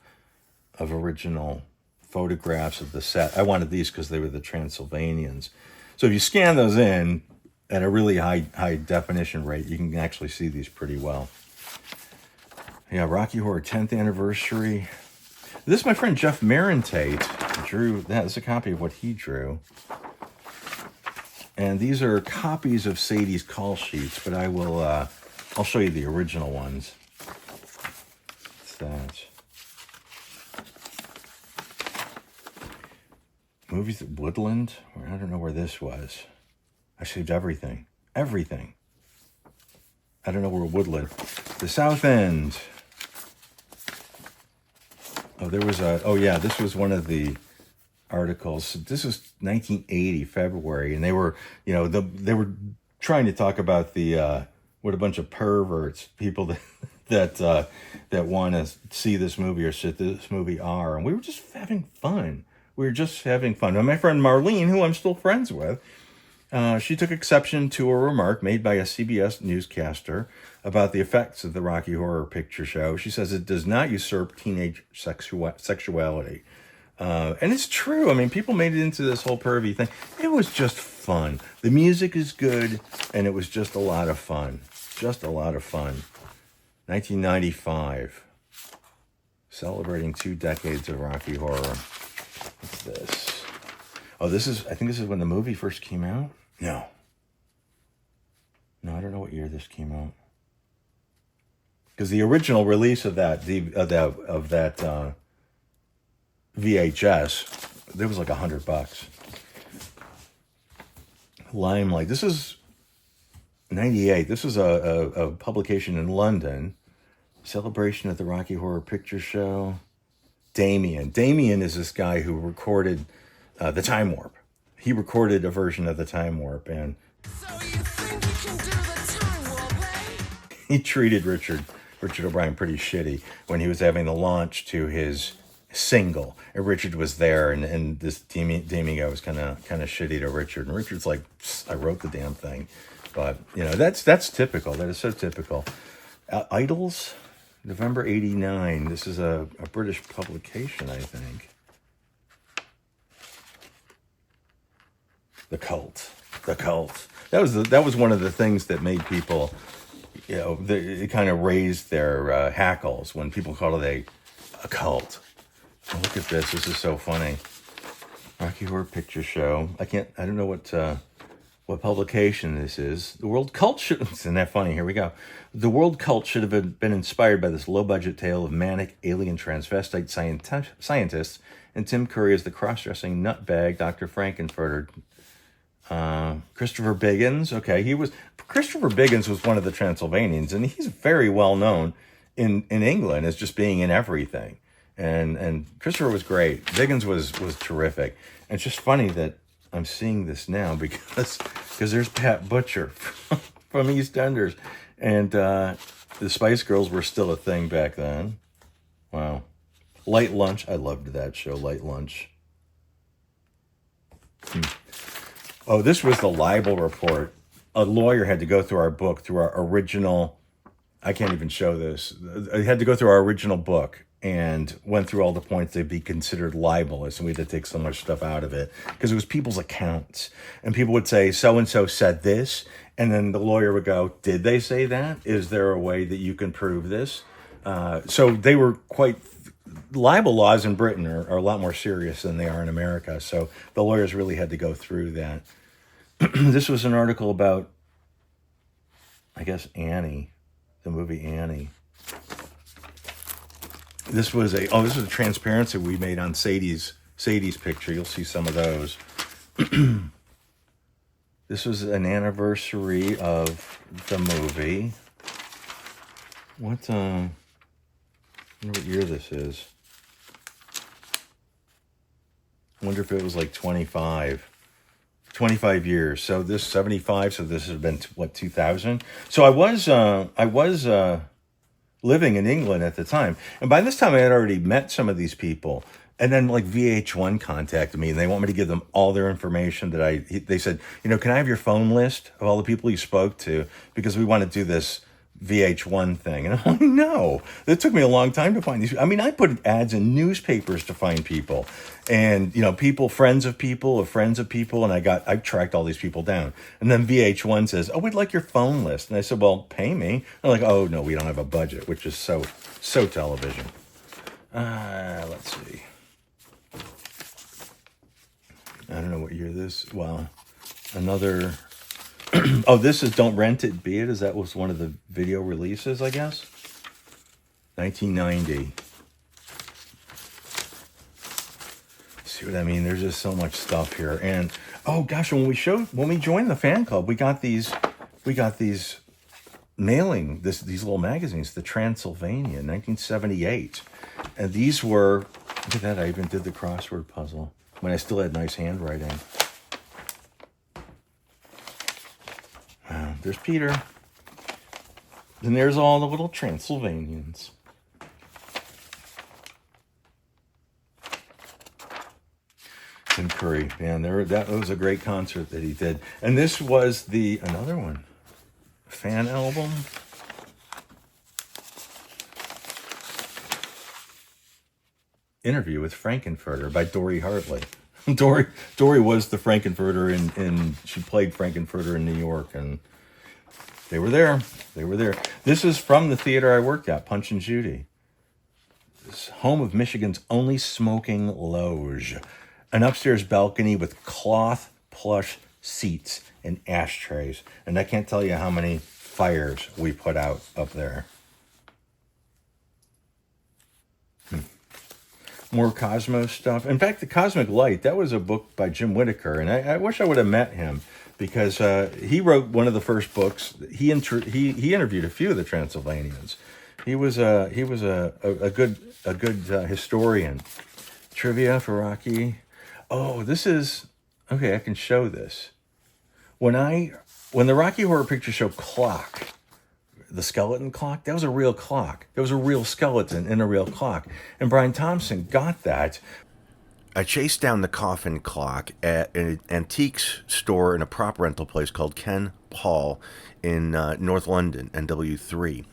original photographs of the set. I wanted these because they were the Transylvanians. So if you scan those in at a really high definition rate, you can actually see these pretty well. Yeah, Rocky Horror 10th anniversary. This is my friend Jeff Marentate drew. That's a copy of what he drew. And these are copies of Sadie's call sheets, but I will I'll show you the original ones. What's that? Movies at Woodland? I don't know where this was. I saved everything. Everything. I don't know where Woodland. The South End. Oh, there was this was one of the articles. This was 1980, February, and they were, they were trying to talk about what a bunch of perverts, people that want to see this movie or sit this movie are, and we were just having fun. Now, my friend Marlene, who I'm still friends with, She took exception to a remark made by a CBS newscaster about the effects of the Rocky Horror Picture Show. She says it does not usurp teenage sexuality. And it's true. I mean, people made it into this whole pervy thing. It was just fun. The music is good, and it was just a lot of fun. Just a lot of fun. 1995. Celebrating 2 decades of Rocky Horror. What's this? Oh, I think this is when the movie first came out? No, I don't know what year this came out. Because the original release of that VHS, there was like $100. Limelight. This is 98. This was a publication in London. Celebration of the Rocky Horror Picture Show. Damien is this guy who recorded the Time Warp. He recorded a version of the Time Warp, and so you think you can do the Time Warp, eh? He treated Richard O'Brien pretty shitty when he was having the launch to his single. And Richard was there, and this Damien guy was kind of shitty to Richard. And Richard's like, I wrote the damn thing. But, that's typical. That is so typical. Idols, November 89. This is a British publication, I think. The cult. That was one of the things that made people, it kind of raised their hackles when people called it a cult. Oh, look at this. This is so funny. Rocky Horror Picture Show. I don't know what publication this is. The World Cult should... Isn't that funny? Here we go. The World Cult should have been inspired by this low-budget tale of manic alien transvestite scientists and Tim Curry as the cross-dressing nutbag Dr. Frankenfurter. Christopher Biggins. Okay, Christopher Biggins was one of the Transylvanians, and he's very well known in England as just being in everything. And Christopher was great. Biggins was terrific. And it's just funny that I'm seeing this now because there's Pat Butcher from EastEnders, and the Spice Girls were still a thing back then. Wow. Light Lunch. I loved that show, Light Lunch. Oh, this was the libel report. A lawyer had to go through our original, I can't even show this. I had to go through our original book and went through all the points they'd be considered libelous, and we had to take so much stuff out of it because it was people's accounts. And people would say, so-and-so said this, and then the lawyer would go, did they say that? Is there a way that you can prove this? So they were libel laws in Britain are a lot more serious than they are in America. So the lawyers really had to go through that. This was an article about, I guess, Annie, the movie Annie. This was a transparency we made on Sadie's picture. You'll see some of those. This was an anniversary of the movie. I wonder what year this is. I wonder if it was like 25 years. So this 75. So this has been 2000. So I was living in England at the time, and by this time I had already met some of these people. And then like VH1 contacted me, and they want me to give them all their information they said, can I have your phone list of all the people you spoke to, because we want to do this VH1 thing. And I'm like, no, it took me a long time to find these. I mean, I put ads in newspapers to find people, and people, friends of people, and I tracked all these people down. And then VH1 says, oh, we'd like your phone list. And I said, well, pay me. They're like, oh no, we don't have a budget, which is so television. Let's see. I don't know what year this. Well, another. Oh, this is Don't Rent It, Be It. That was one of the video releases, I guess. 1990. See what I mean? There's just so much stuff here. And oh gosh, when we joined the fan club, we got these mailing these little magazines, the Transylvanian, 1978. And these were, look at that, I even did the crossword puzzle when I still had nice handwriting. Wow, there's Peter. And there's all the little Transylvanians. Tim Mercury. Man, that was a great concert that he did. And this was another one. Fan album. Interview with Frankenfurter by Dory Hartley. Dory was the Frankenfurter in she played Frankenfurter in New York, and they were there. This is from the theater I worked at, Punch and Judy. This home of Michigan's only smoking loge. An upstairs balcony with cloth plush seats and ashtrays. And I can't tell you how many fires we put out up there. More Cosmos stuff. In fact, The Cosmic Light, that was a book by Jim Whittaker, and I wish I would have met him, because he wrote one of the first books. He interviewed a few of the Transylvanians. He was a good historian. Trivia for Rocky. Oh, this is okay. I can show this. When the Rocky Horror Picture Show clock, the skeleton clock, that was a real clock. There was a real skeleton in a real clock. And Brian Thompson got that. I chased down the coffin clock at an antiques store in a prop rental place called Ken Paul in North London, NW3.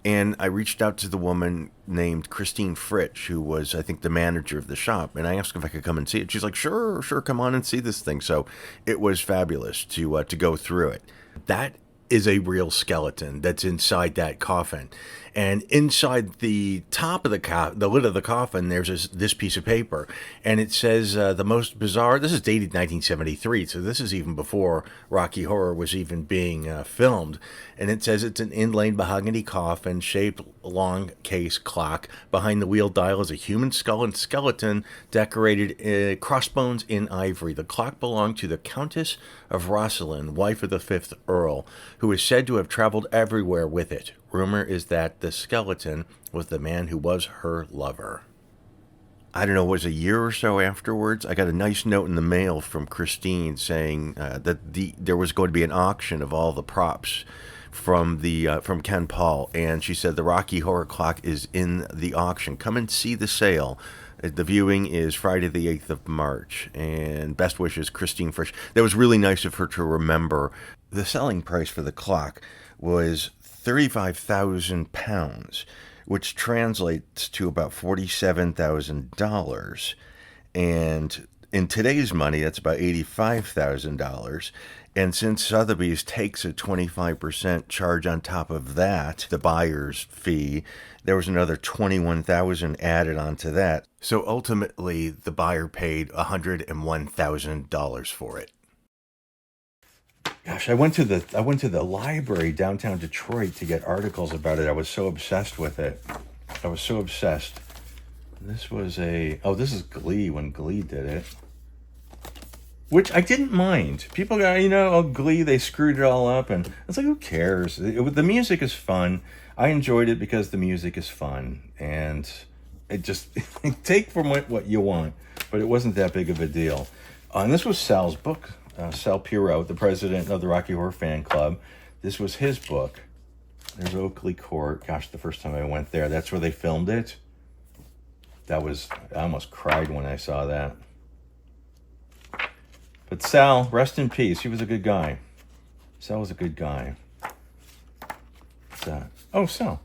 And I reached out to the woman named Christine Fritsch, who was, I think, the manager of the shop. And I asked if I could come and see it. She's like, sure, come on and see this thing. So it was fabulous to go through it. That is a real skeleton that's inside that coffin. And inside the top of the lid of the coffin, there's this piece of paper. And it says the most bizarre, this is dated 1973, so this is even before Rocky Horror was even being filmed. And it says it's an inlaid mahogany coffin, shaped long case clock. Behind the wheel dial is a human skull and skeleton decorated crossbones in ivory. The clock belonged to the Countess of Rosslyn, wife of the 5th Earl, who is said to have traveled everywhere with it. Rumor is that the skeleton was the man who was her lover. I don't know, it was a year or so afterwards, I got a nice note in the mail from Christine saying that there was going to be an auction of all the props from Ken Paul, and she said the Rocky Horror Clock is in the auction. Come and see the sale. The viewing is Friday the 8th of March, and best wishes, Christine Frisch. That was really nice of her to remember. The selling price for the clock was £35,000, which translates to about $47,000. And in today's money, that's about $85,000. And since Sotheby's takes a 25% charge on top of that, the buyer's fee, there was another $21,000 added onto that. So ultimately, the buyer paid $101,000 for it. Gosh, I went to the library downtown Detroit to get articles about it. I was so obsessed with it. I was so obsessed. This was this is Glee, when Glee did it. Which I didn't mind. People got, Glee, they screwed it all up, and it's like, who cares? The music is fun. I enjoyed it because the music is fun, and it just, take from what you want, but it wasn't that big of a deal. And this was Sal's book. Sal Pirot, the president of the Rocky Horror Fan Club. This was his book. There's Oakley Court. Gosh, the first time I went there, that's where they filmed it. I almost cried when I saw that. But Sal, rest in peace. He was a good guy. Sal was a good guy. What's that? Oh, Sal.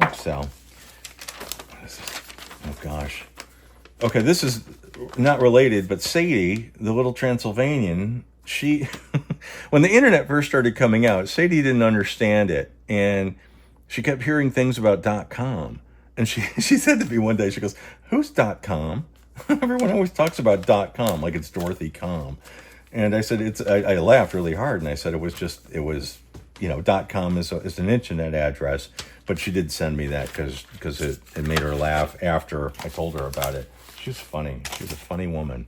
Oh, Sal. Oh, gosh. Okay, this is not related, but Sadie, the little Transylvanian, she, when the internet first started coming out, Sadie didn't understand it. And she kept hearing things about .com. And she said to me one day, she goes, who's .com? Everyone always talks about .com like it's Dorothy Com. And I said, I laughed really hard, and I said it was .com is an internet address. But she did send me that because it made her laugh after I told her about it. She was funny. She was a funny woman.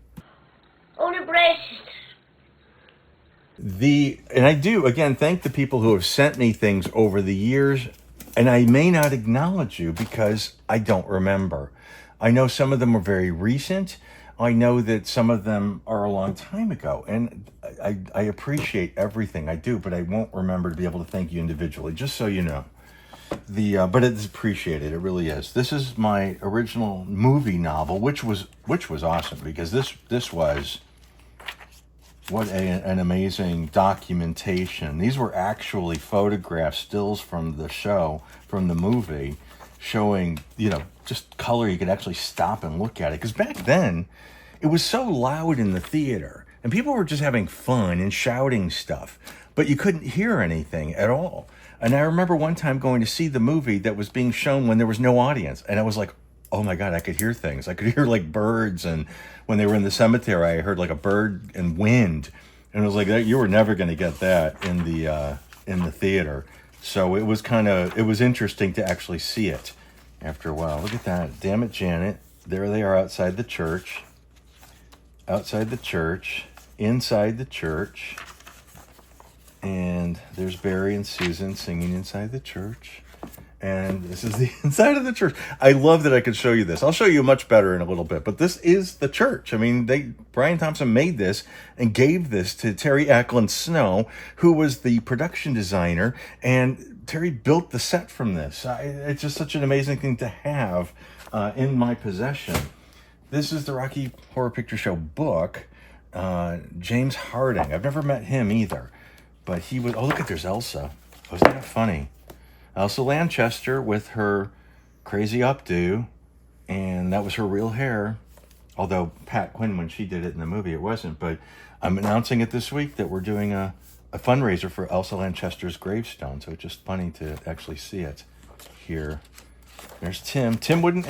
And I do, again, thank the people who have sent me things over the years. And I may not acknowledge you because I don't remember. I know some of them are very recent. I know that some of them are a long time ago. And I appreciate everything I do, but I won't remember to be able to thank you individually, just so you know. But it's appreciated. It really is. This is my original movie novel, which was awesome because this was an amazing documentation. These were actually photographed stills from the show, from the movie, showing, just color. You could actually stop and look at it. Because back then, it was so loud in the theater. And people were just having fun and shouting stuff. But you couldn't hear anything at all. And I remember one time going to see the movie that was being shown when there was no audience. And I was like, oh my God, I could hear things. I could hear like birds. And when they were in the cemetery, I heard like a bird and wind. And it was like, you were never going to get that in the theater. So it was interesting to actually see it after a while. Look at that. Damn it, Janet. There they are outside the church. Outside the church. Inside the church. And there's Barry and Susan singing inside the church. And this is the inside of the church. I love that I could show you this. I'll show you much better in a little bit. But this is the church. I mean, Brian Thompson made this and gave this to Terry Ackland Snow, who was the production designer. And Terry built the set from this. It's just such an amazing thing to have in my possession. This is the Rocky Horror Picture Show book. James Harding. I've never met him either. But he was... Oh, look at there's Elsa. Oh, isn't that funny? Elsa Lanchester with her crazy updo. And that was her real hair. Although Pat Quinn, when she did it in the movie, it wasn't. But I'm announcing it this week that we're doing a fundraiser for Elsa Lanchester's gravestone. So it's just funny to actually see it here. There's Tim. Tim wouldn't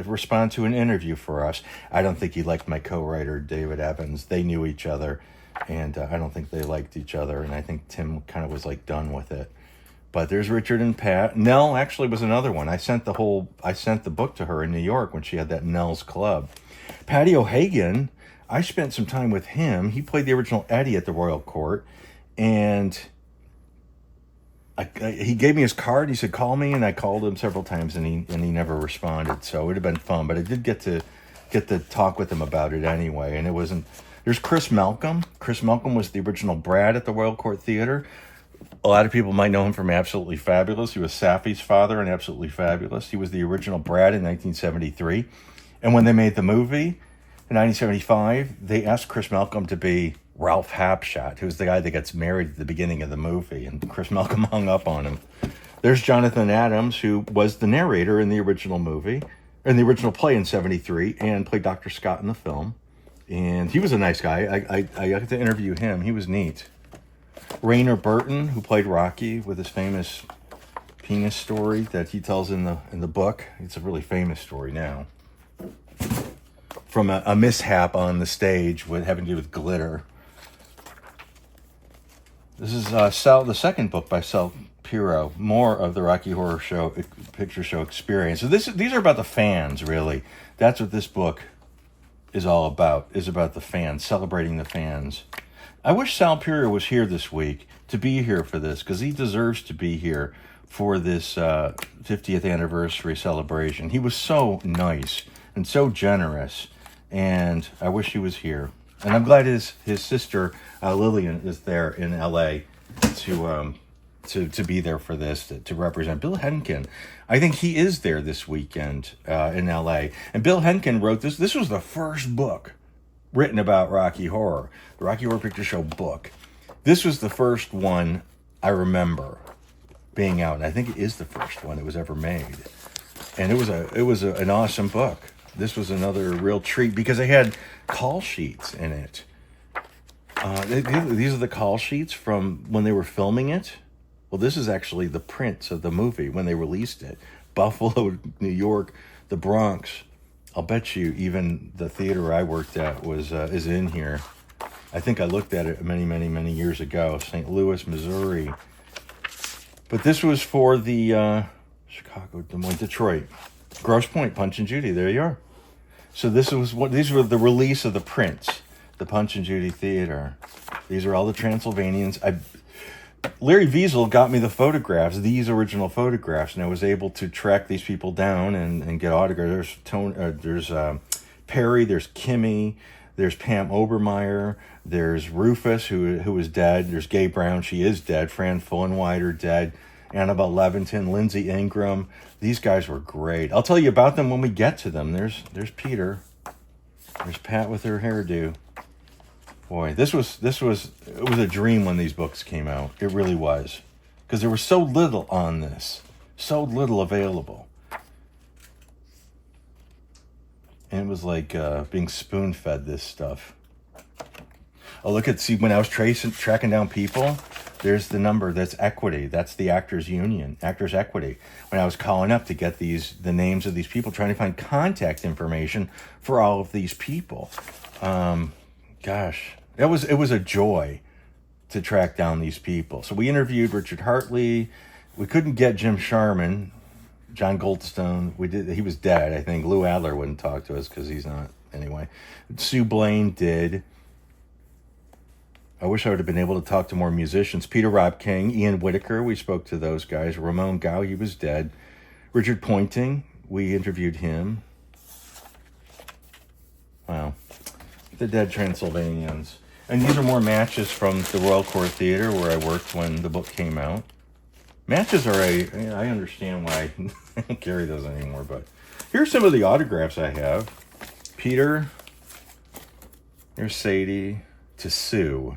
respond to an interview for us. I don't think he liked my co-writer, David Evans. They knew each other. And I don't think they liked each other. And I think Tim kind of was like done with it. But there's Richard and Pat. Nell actually was another one. I sent the book to her in New York when she had that Nell's Club. Patty O'Hagan, I spent some time with him. He played the original Eddie at the Royal Court. And he gave me his card. He said, call me. And I called him several times and he never responded. So it would have been fun. But I did get to talk with him about it anyway. And it wasn't... There's Chris Malcolm. Chris Malcolm was the original Brad at the Royal Court Theater. A lot of people might know him from Absolutely Fabulous. He was Safi's father in Absolutely Fabulous. He was the original Brad in 1973. And when they made the movie in 1975, they asked Chris Malcolm to be Ralph Hapshot, who's the guy that gets married at the beginning of the movie. And Chris Malcolm hung up on him. There's Jonathan Adams, who was the narrator in the original movie, in the original play in 73, and played Dr. Scott in the film. And he was a nice guy. I got to interview him. He was neat. Rainer Burton, who played Rocky with his famous penis story that he tells in the book. It's a really famous story now. From a mishap on the stage with having to do with glitter. This is the second book by Sal Piro. More of the Rocky Horror Picture Show experience. So these are about the fans, really. That's what this book is all about, is about the fans, celebrating the fans. I wish Sal Piro was here this week to be here for this, because he deserves to be here for this 50th anniversary celebration. He was so nice and so generous, and I wish he was here. And I'm glad his sister Lillian is there in L.A. to be there for this, to represent Bill Henkin. I think he is there this weekend in L.A. And Bill Henkin wrote this. This was the first book written about Rocky Horror, the Rocky Horror Picture Show book. This was the first one I remember being out, and I think it is the first one that was ever made. And it was an awesome book. This was another real treat because they had call sheets in it. These are the call sheets from when they were filming it. Well, this is actually the prints of the movie when they released it. Buffalo, New York, the Bronx. I'll bet you even the theater I worked at is in here. I think I looked at it many, many, many years ago. St. Louis, Missouri. But this was for the Chicago, Des Moines, Detroit. Grosse Pointe, Punch and Judy. There you are. So these were the release of the prints, the Punch and Judy Theater. These are all the Transylvanians. Larry Wiesel got me the photographs, these original photographs, and I was able to track these people down and get autographs. There's Perry, there's Kimmy, there's Pam Obermeyer, there's Rufus, who is dead. There's Gay Brown, she is dead. Fran Fullenwider, dead. Annabelle Levinton, Lindsay Ingram. These guys were great. I'll tell you about them when we get to them. There's Peter. There's Pat with her hairdo. Boy, it was a dream when these books came out. It really was. Because there was so little on this. So little available. And it was like being spoon-fed this stuff. Oh, see, when I was tracking down people, there's the number, that's equity. That's the actors union, actors equity. When I was calling up to get the names of these people, trying to find contact information for all of these people. Gosh, it was a joy to track down these people. So we interviewed Richard Hartley. We couldn't get Jim Sharman, John Goldstone. He was dead, I think. Lou Adler wouldn't talk to us because he's not, anyway. Sue Blaine did. I wish I would have been able to talk to more musicians. Peter Rob King, Ian Whitaker, we spoke to those guys. Ramon Gow, he was dead. Richard Pointing, we interviewed him. Wow. The Dead Transylvanians. And these are more matches from the Royal Court Theatre where I worked when the book came out. Matches are I understand why I don't carry those anymore, but here's some of the autographs I have. Peter, here's Sadie, to Sue.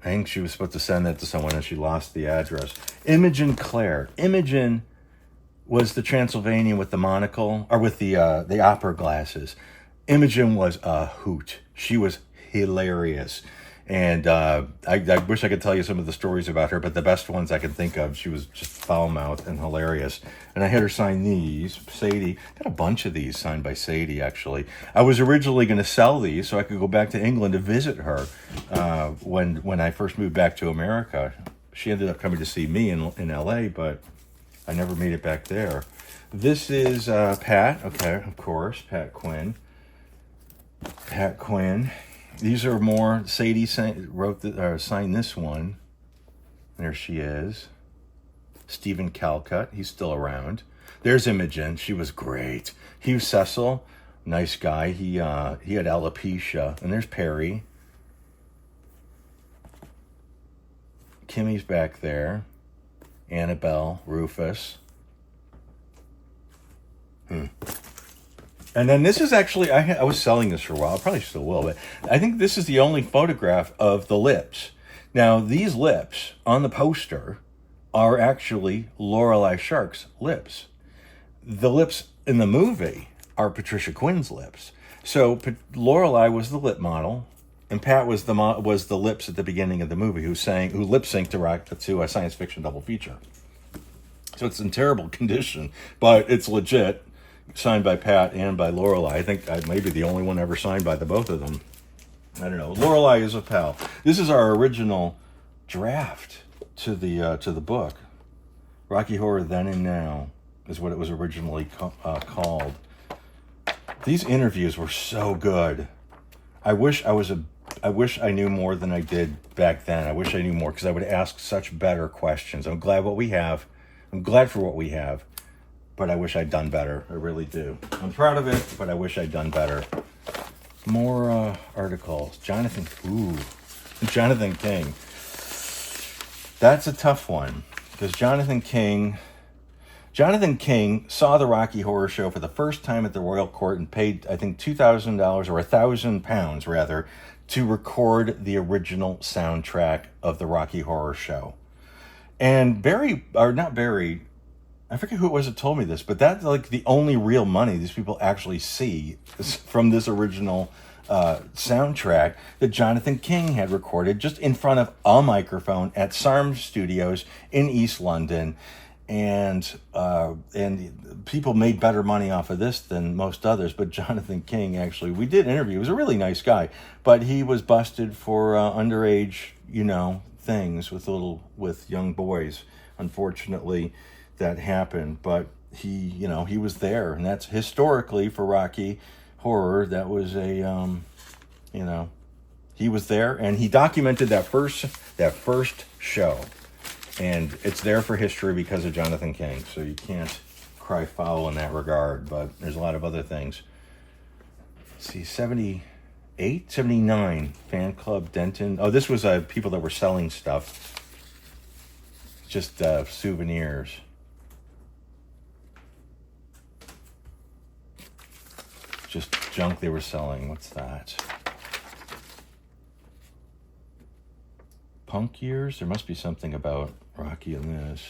I think she was supposed to send that to someone and she lost the address. Imogen Clare. Imogen was the Transylvanian with the monocle, or with the opera glasses. Imogen was a hoot. She was hilarious. And I wish I could tell you some of the stories about her, but the best ones I can think of, she was just foul-mouthed and hilarious. And I had her sign these. Sadie, got a bunch of these signed by Sadie, actually. I was originally going to sell these so I could go back to England to visit her when I first moved back to America. She ended up coming to see me in L.A., but I never made it back there. This is Pat, okay, of course, Pat Quinn. Pat Quinn. These are more, Sadie signed this one. There she is. Stephen Calcutt, he's still around. There's Imogen, she was great. Hugh Cecil, nice guy. He had alopecia. And there's Perry. Kimmy's back there. Annabelle, Rufus. And then this is actually, I was selling this for a while, I probably still will, but I think this is the only photograph of the lips. Now, these lips on the poster are actually Lorelei Shark's lips. The lips in the movie are Patricia Quinn's lips. So Lorelei was the lip model, and Pat was the lips at the beginning of the movie who lip synced to a science fiction double feature. So it's in terrible condition, but it's legit. Signed by Pat and by Lorelei. I think I may be the only one ever signed by the both of them. I don't know. Lorelei is a pal. This is our original draft to the book. Rocky Horror Then and Now is what it was originally called. These interviews were so good. I wish I knew more than I did back then. I wish I knew more because I would ask such better questions. I'm glad for what we have. But I wish I'd done better. I really do. I'm proud of it, but I wish I'd done better. More articles. Jonathan King. That's a tough one because Jonathan King saw the Rocky Horror Show for the first time at the Royal Court and paid, I think, $2,000 or £1,000 rather to record the original soundtrack of the Rocky Horror Show. And I forget who it was that told me this, but that's like the only real money these people actually see from this original soundtrack that Jonathan King had recorded just in front of a microphone at SARM Studios in East London. And people made better money off of this than most others, but Jonathan King actually, we did interview. He was a really nice guy, but he was busted for underage, things with young boys. Unfortunately, that happened, but he was there, and that's historically for Rocky Horror. That was he was there, and he documented that first show, and it's there for history because of Jonathan King. So you can't cry foul in that regard. But there's a lot of other things. Let's see, 78, 79 Fan Club Denton. Oh, this was people that were selling stuff. just souvenirs. Just junk they were selling. What's that? Punk years? There must be something about Rocky in this.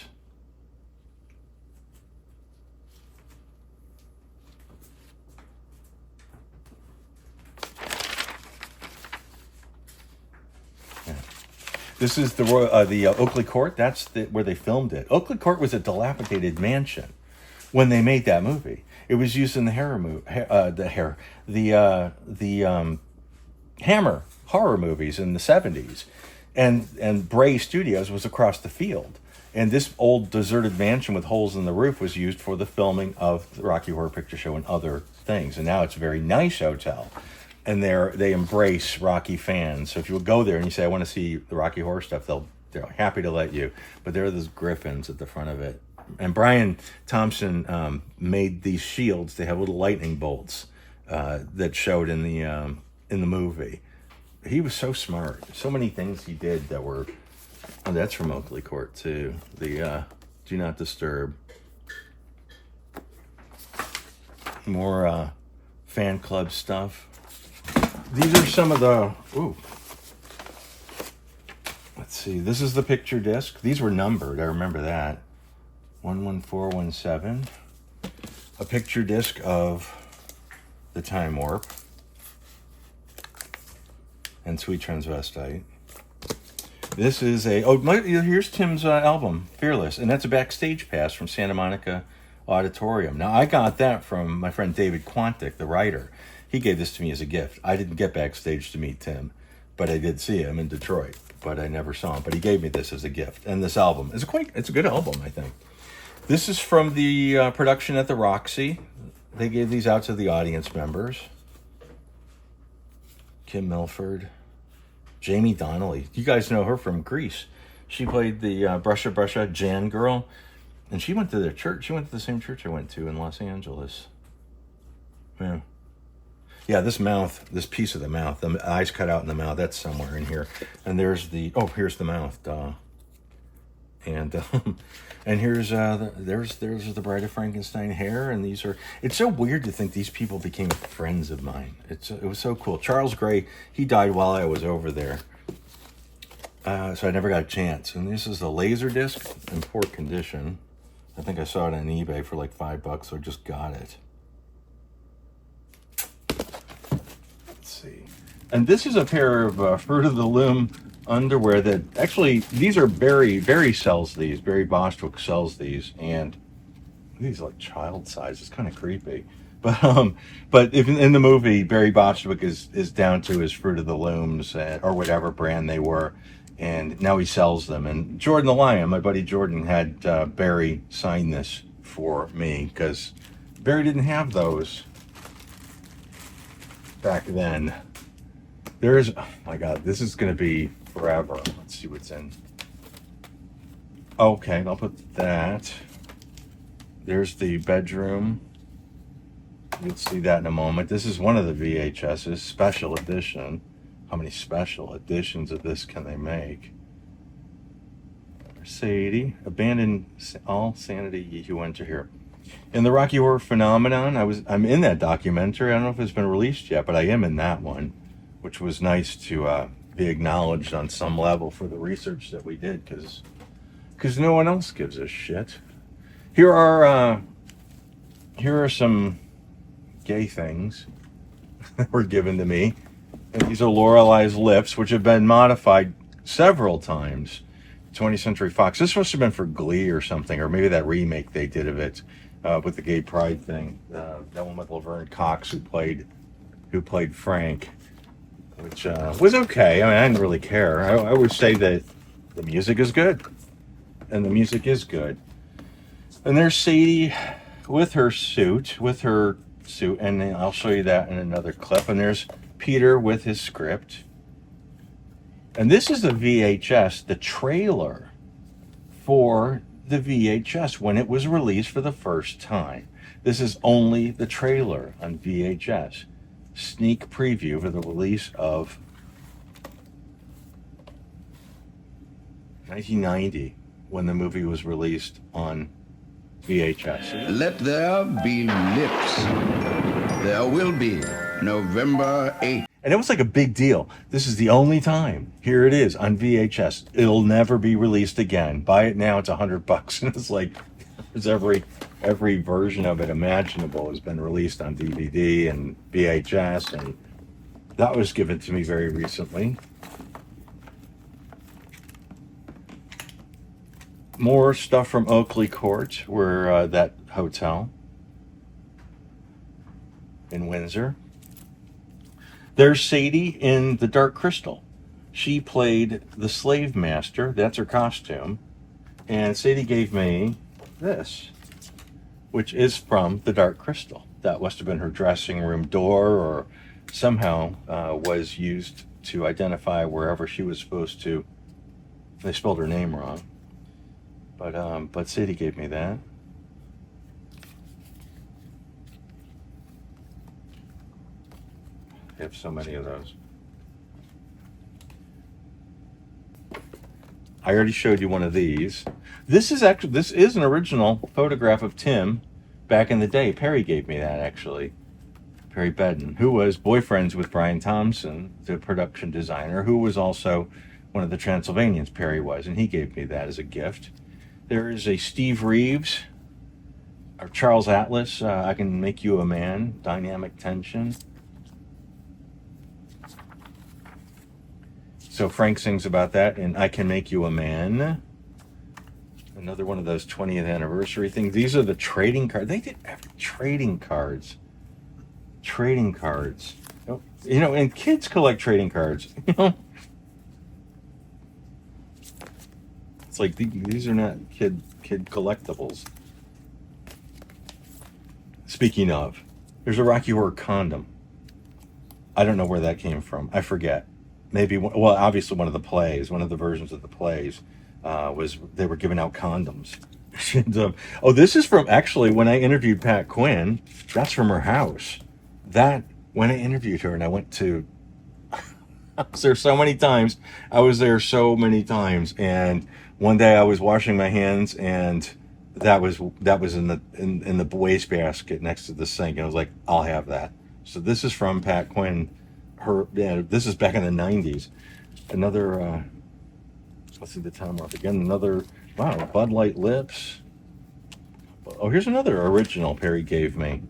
Yeah. This is the Oakley Court. That's where they filmed it. Oakley Court was a dilapidated mansion when they made that movie. It was used in the Hammer horror movies in the 70s. And Bray Studios was across the field. And this old deserted mansion with holes in the roof was used for the filming of the Rocky Horror Picture Show and other things. And now it's a very nice hotel. And they embrace Rocky fans. So if you go there and you say, I want to see the Rocky Horror stuff, they're happy to let you. But there are those griffins at the front of it. And Brian Thompson made these shields. They have little lightning bolts that showed in the movie. He was so smart. So many things he did that were... Oh, that's from Oakley Court, too. The Do Not Disturb. More fan club stuff. These are some of the... Ooh. Let's see. This is the picture disc. These were numbered. I remember that. 11417. A picture disc of The Time Warp. And Sweet Transvestite. This is here's Tim's album, Fearless, and that's a backstage pass from Santa Monica Auditorium. Now, I got that from my friend David Quantick, the writer. He gave this to me as a gift. I didn't get backstage to meet Tim, but I did see him in Detroit, but I never saw him. But he gave me this as a gift, and this album is it's a good album, I think. This is from the production at the Roxy. They gave these out to the audience members. Kim Milford. Jamie Donnelly. You guys know her from Grease. She played the Brusha Jan girl. And she went to their church. She went to the same church I went to in Los Angeles. Yeah. Yeah, this piece of the mouth, the eyes cut out in the mouth, that's somewhere in here. And here's the mouth. Duh. And here's there's the Bride of Frankenstein hair, and it's so weird to think these people became friends of mine. It was so cool. Charles Gray, he died while I was over there, so I never got a chance. And this is the Laserdisc in poor condition. I think I saw it on eBay for like $5, so I just got it. Let's see. And this is a pair of Fruit of the Loom underwear that actually, these are Barry sells these. Barry Bostwick sells these, and these are like child size. It's kind of creepy. But if in the movie, Barry Bostwick is down to his Fruit of the Looms or whatever brand they were, and now he sells them. And Jordan the Lion, my buddy Jordan, had Barry sign this for me because Barry didn't have those back then. Oh my God, this is going to be forever. Let's see what's in. Okay, I'll put that. There's the bedroom. You'll see that in a moment. This is one of the VHSs, special edition. How many special editions of this can they make? Sadie, abandon all sanity ye who enter here. In the Rocky Horror Phenomenon, I'm in that documentary. I don't know if it's been released yet, but I am in that one, which was nice to be acknowledged on some level for the research that we did, because no one else gives a shit. Here are some gay things that were given to me. And these are Lorelei's lips, which have been modified several times. 20th Century Fox. This must have been for Glee or something, or maybe that remake they did of it with the gay pride thing. That one with Laverne Cox, who played Frank, which was okay. I mean, I didn't really care. I would say that the music is good, and the music is good. And there's Sadie with her suit, and I'll show you that in another clip. And there's Peter with his script. And this is the VHS, the trailer for the VHS when it was released for the first time. This is only the trailer on VHS. Sneak preview for the release of 1990, when the movie was released on VHS. Let there be lips. There will be November 8th. And it was like a big deal. This is the only time. Here it is on VHS. It'll never be released again. Buy it now. It's $100. And it's like, there's every version of it imaginable has been released on DVD and VHS. And that was given to me very recently. More stuff from Oakley Court, where that hotel in Windsor. There's Sadie in The Dark Crystal. She played the slave master. That's her costume. And Sadie gave me this, which is from The Dark Crystal. That must have been her dressing room door, or somehow was used to identify wherever she was supposed to. They spelled her name wrong. But Sadie gave me that. I have so many of those. I already showed you one of these. This is an original photograph of Tim back in the day. Perry gave me that, actually. Perry Bedden, who was boyfriends with Brian Thompson, the production designer, who was also one of the Transylvanians, Perry was, and he gave me that as a gift. There is a Steve Reeves, or Charles Atlas, I Can Make You a Man, Dynamic Tension. So Frank sings about that in I Can Make You a Man. Another one of those 20th anniversary things. These are the trading cards. They did have trading cards. Trading cards. You know, and kids collect trading cards. You know, it's like these are not kid collectibles. Speaking of, there's a Rocky Horror condom. I don't know where that came from. I forget. Maybe, well, obviously one of the plays, one of the versions of the plays was they were giving out condoms. And, this is from, actually, when I interviewed Pat Quinn, that's from her house. That, when I interviewed her and I went to, I was there so many times. And one day I was washing my hands and that was in the wastebasket next to the sink. And I was like, I'll have that. So this is from Pat Quinn. This is back in the 90s. Another, let's see the time mark again. Another, wow, Bud Light Lips. Oh, here's another original Perry gave me.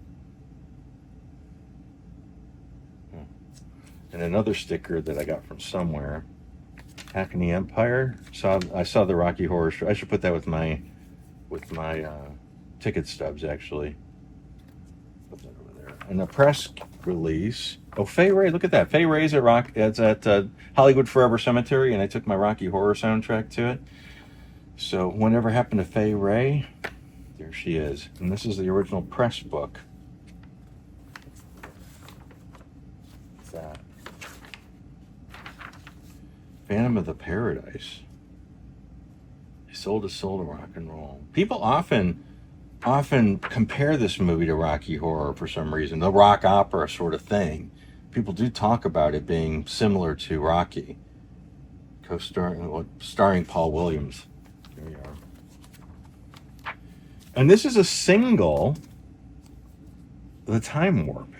And another sticker that I got from somewhere. Hackney Empire. I saw the Rocky Horror Show. I should put that with my ticket stubs, actually. Put that over there. And a press release. Oh, Fay Ray, look at that. Fay Ray's at Hollywood Forever Cemetery, and I took my Rocky Horror soundtrack to it. So whatever happened to Fay Ray, there she is. And this is the original press book. What's that? Phantom of the Paradise. He sold his soul to rock and roll. People often compare this movie to Rocky Horror for some reason, the rock opera sort of thing. People do talk about it being similar to Rocky. Starring Paul Williams. Here we are. And this is a single, The Time Warp,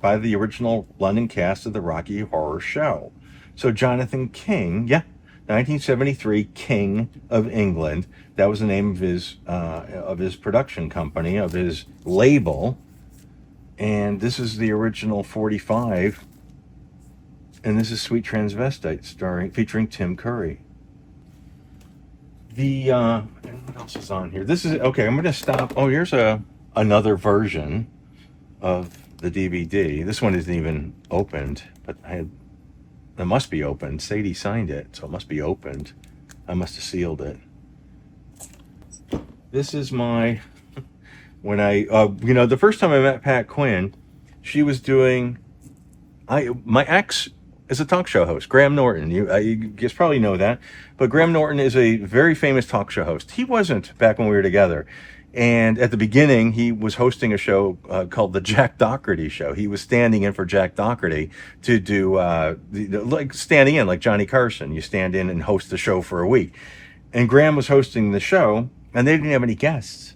by the original London cast of the Rocky Horror Show. So Jonathan King, 1973, King of England. That was the name of his production company, of his label. And this is the original 45. And this is Sweet Transvestite, featuring Tim Curry. And what else is on here? This is, okay, I'm going to stop. Oh, here's another version of the DVD. This one isn't even opened, but it must be opened. Sadie signed it, so it must be opened. I must have sealed it. This is my, the first time I met Pat Quinn, she was doing, my ex is a talk show host, Graham Norton. You guys probably know that, but Graham Norton is a very famous talk show host. He wasn't back when we were together. And at the beginning, he was hosting a show called The Jack Doherty Show. He was standing in for Jack Doherty to do, like standing in, like Johnny Carson. You stand in and host the show for a week. And Graham was hosting the show, and they didn't have any guests.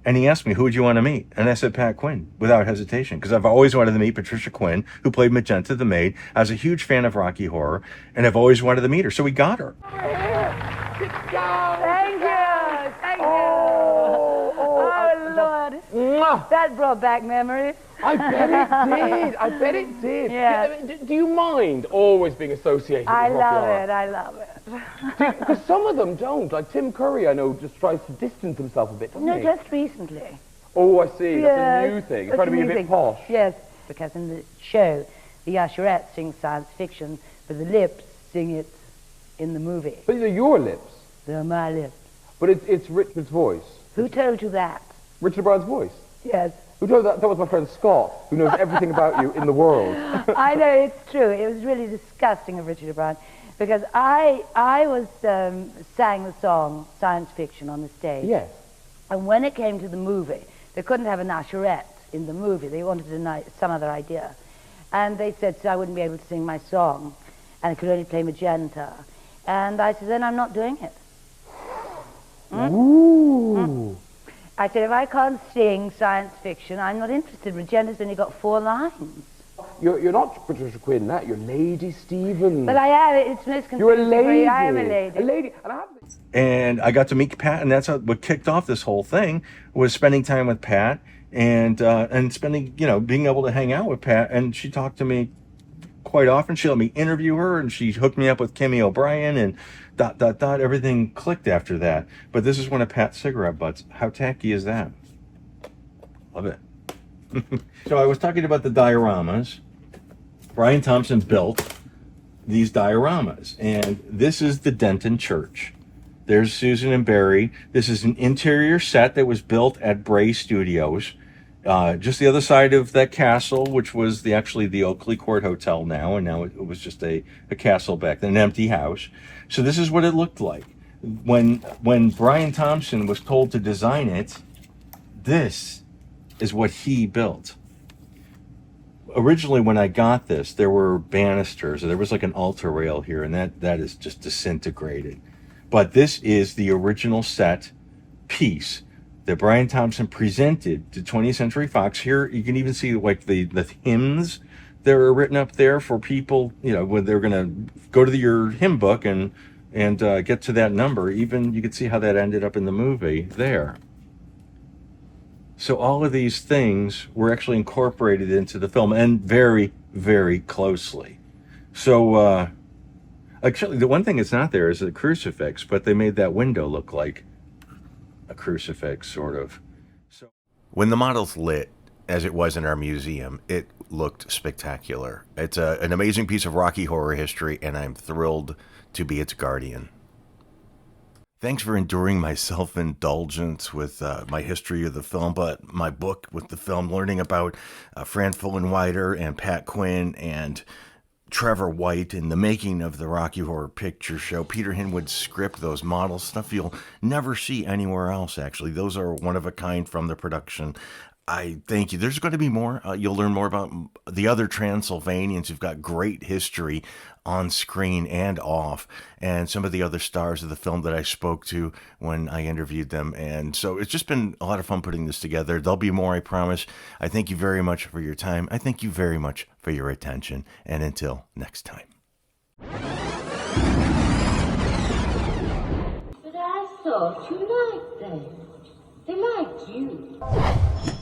And he asked me, who would you want to meet? And I said, Pat Quinn, without hesitation, because I've always wanted to meet Patricia Quinn, who played Magenta the maid. I was a huge fan of Rocky Horror, and I've always wanted to meet her. So we got her. Sit down. Thank you. Thank you. Oh, Lord. Mwah. That brought back memories. I bet it did. I bet it did. Yeah. I mean, do you mind always being associated I with Rocky love Horror? it. I love it. Because some of them don't. Like Tim Curry, I know, just tries to distance himself a bit, doesn't No, he? just recently. Oh, I see. That's Yes, a new thing. that's Trying to be a new bit thing. posh. Yes, because in the show, the usherette sings science fiction, but the lips sing it in the movie. But they're your lips. They're my lips. But it's Richard's voice. Who told you that? Richard O'Brien's voice. Yes. Who told that? That was my friend Scott, who knows everything about you in the world. I know, it's true. It was really disgusting of Richard O'Brien, because I was sang the song Science Fiction on the stage. Yes. And when it came to the movie, they couldn't have an usherette in the movie. They wanted some other idea. And they said, so I wouldn't be able to sing my song, and I could only play Magenta. And I said, then I'm not doing it. Ooh. I said, if I can't sing science fiction, I'm not interested. Magenta's only got 4 lines. You're not Patricia Quinn, that. You're Lady Stevens. But I am. It's misconstrued. You're a lady. I am a lady. A lady. And I have... And I got to meet Pat, and that's what kicked off this whole thing, was spending time with Pat and spending, being able to hang out with Pat. And she talked to me quite often. She let me interview her, and she hooked me up with Kimmy O'Brien, and ... Everything clicked after that. But this is one of Pat's cigarette butts. How tacky is that? Love it. So I was talking about the dioramas. Brian Thompson built these dioramas, and this is the Denton Church. There's Susan and Barry. This is an interior set that was built at Bray Studios, just the other side of that castle, which was actually the Oakley Court Hotel now, and now it was just a castle back then, an empty house. So this is what it looked like. When Brian Thompson was told to design it, this is what he built. Originally, when I got this, there were banisters, there was like an altar rail here, and that is just disintegrated. But this is the original set piece that Brian Thompson presented to 20th Century Fox. Here you can even see like the hymns that are written up there for people, when they're going to go to your hymn book and get to that number. Even you can see how that ended up in the movie there. So all of these things were actually incorporated into the film, and very, very closely. So actually, the one thing that's not there is a crucifix, but they made that window look like a crucifix, sort of. So When the model's lit, as it was in our museum, it looked spectacular. It's an amazing piece of Rocky Horror history, and I'm thrilled to be its guardian. Thanks for enduring my self-indulgence with my history of the film, but my book with the film, learning about Fran Fullenwider and Pat Quinn and Trevor White in the making of the Rocky Horror Picture Show. Peter Hinwood's script, those models, stuff you'll never see anywhere else, actually. Those are one of a kind from the production. I thank you. There's going to be more. You'll learn more about the other Transylvanians who've got great history on screen and off, and some of the other stars of the film that I spoke to when I interviewed them. And so it's just been a lot of fun putting this together. There'll be more, I promise. I thank you very much for your time. I thank you very much for your attention. And until next time. But I thought you liked them. They liked you.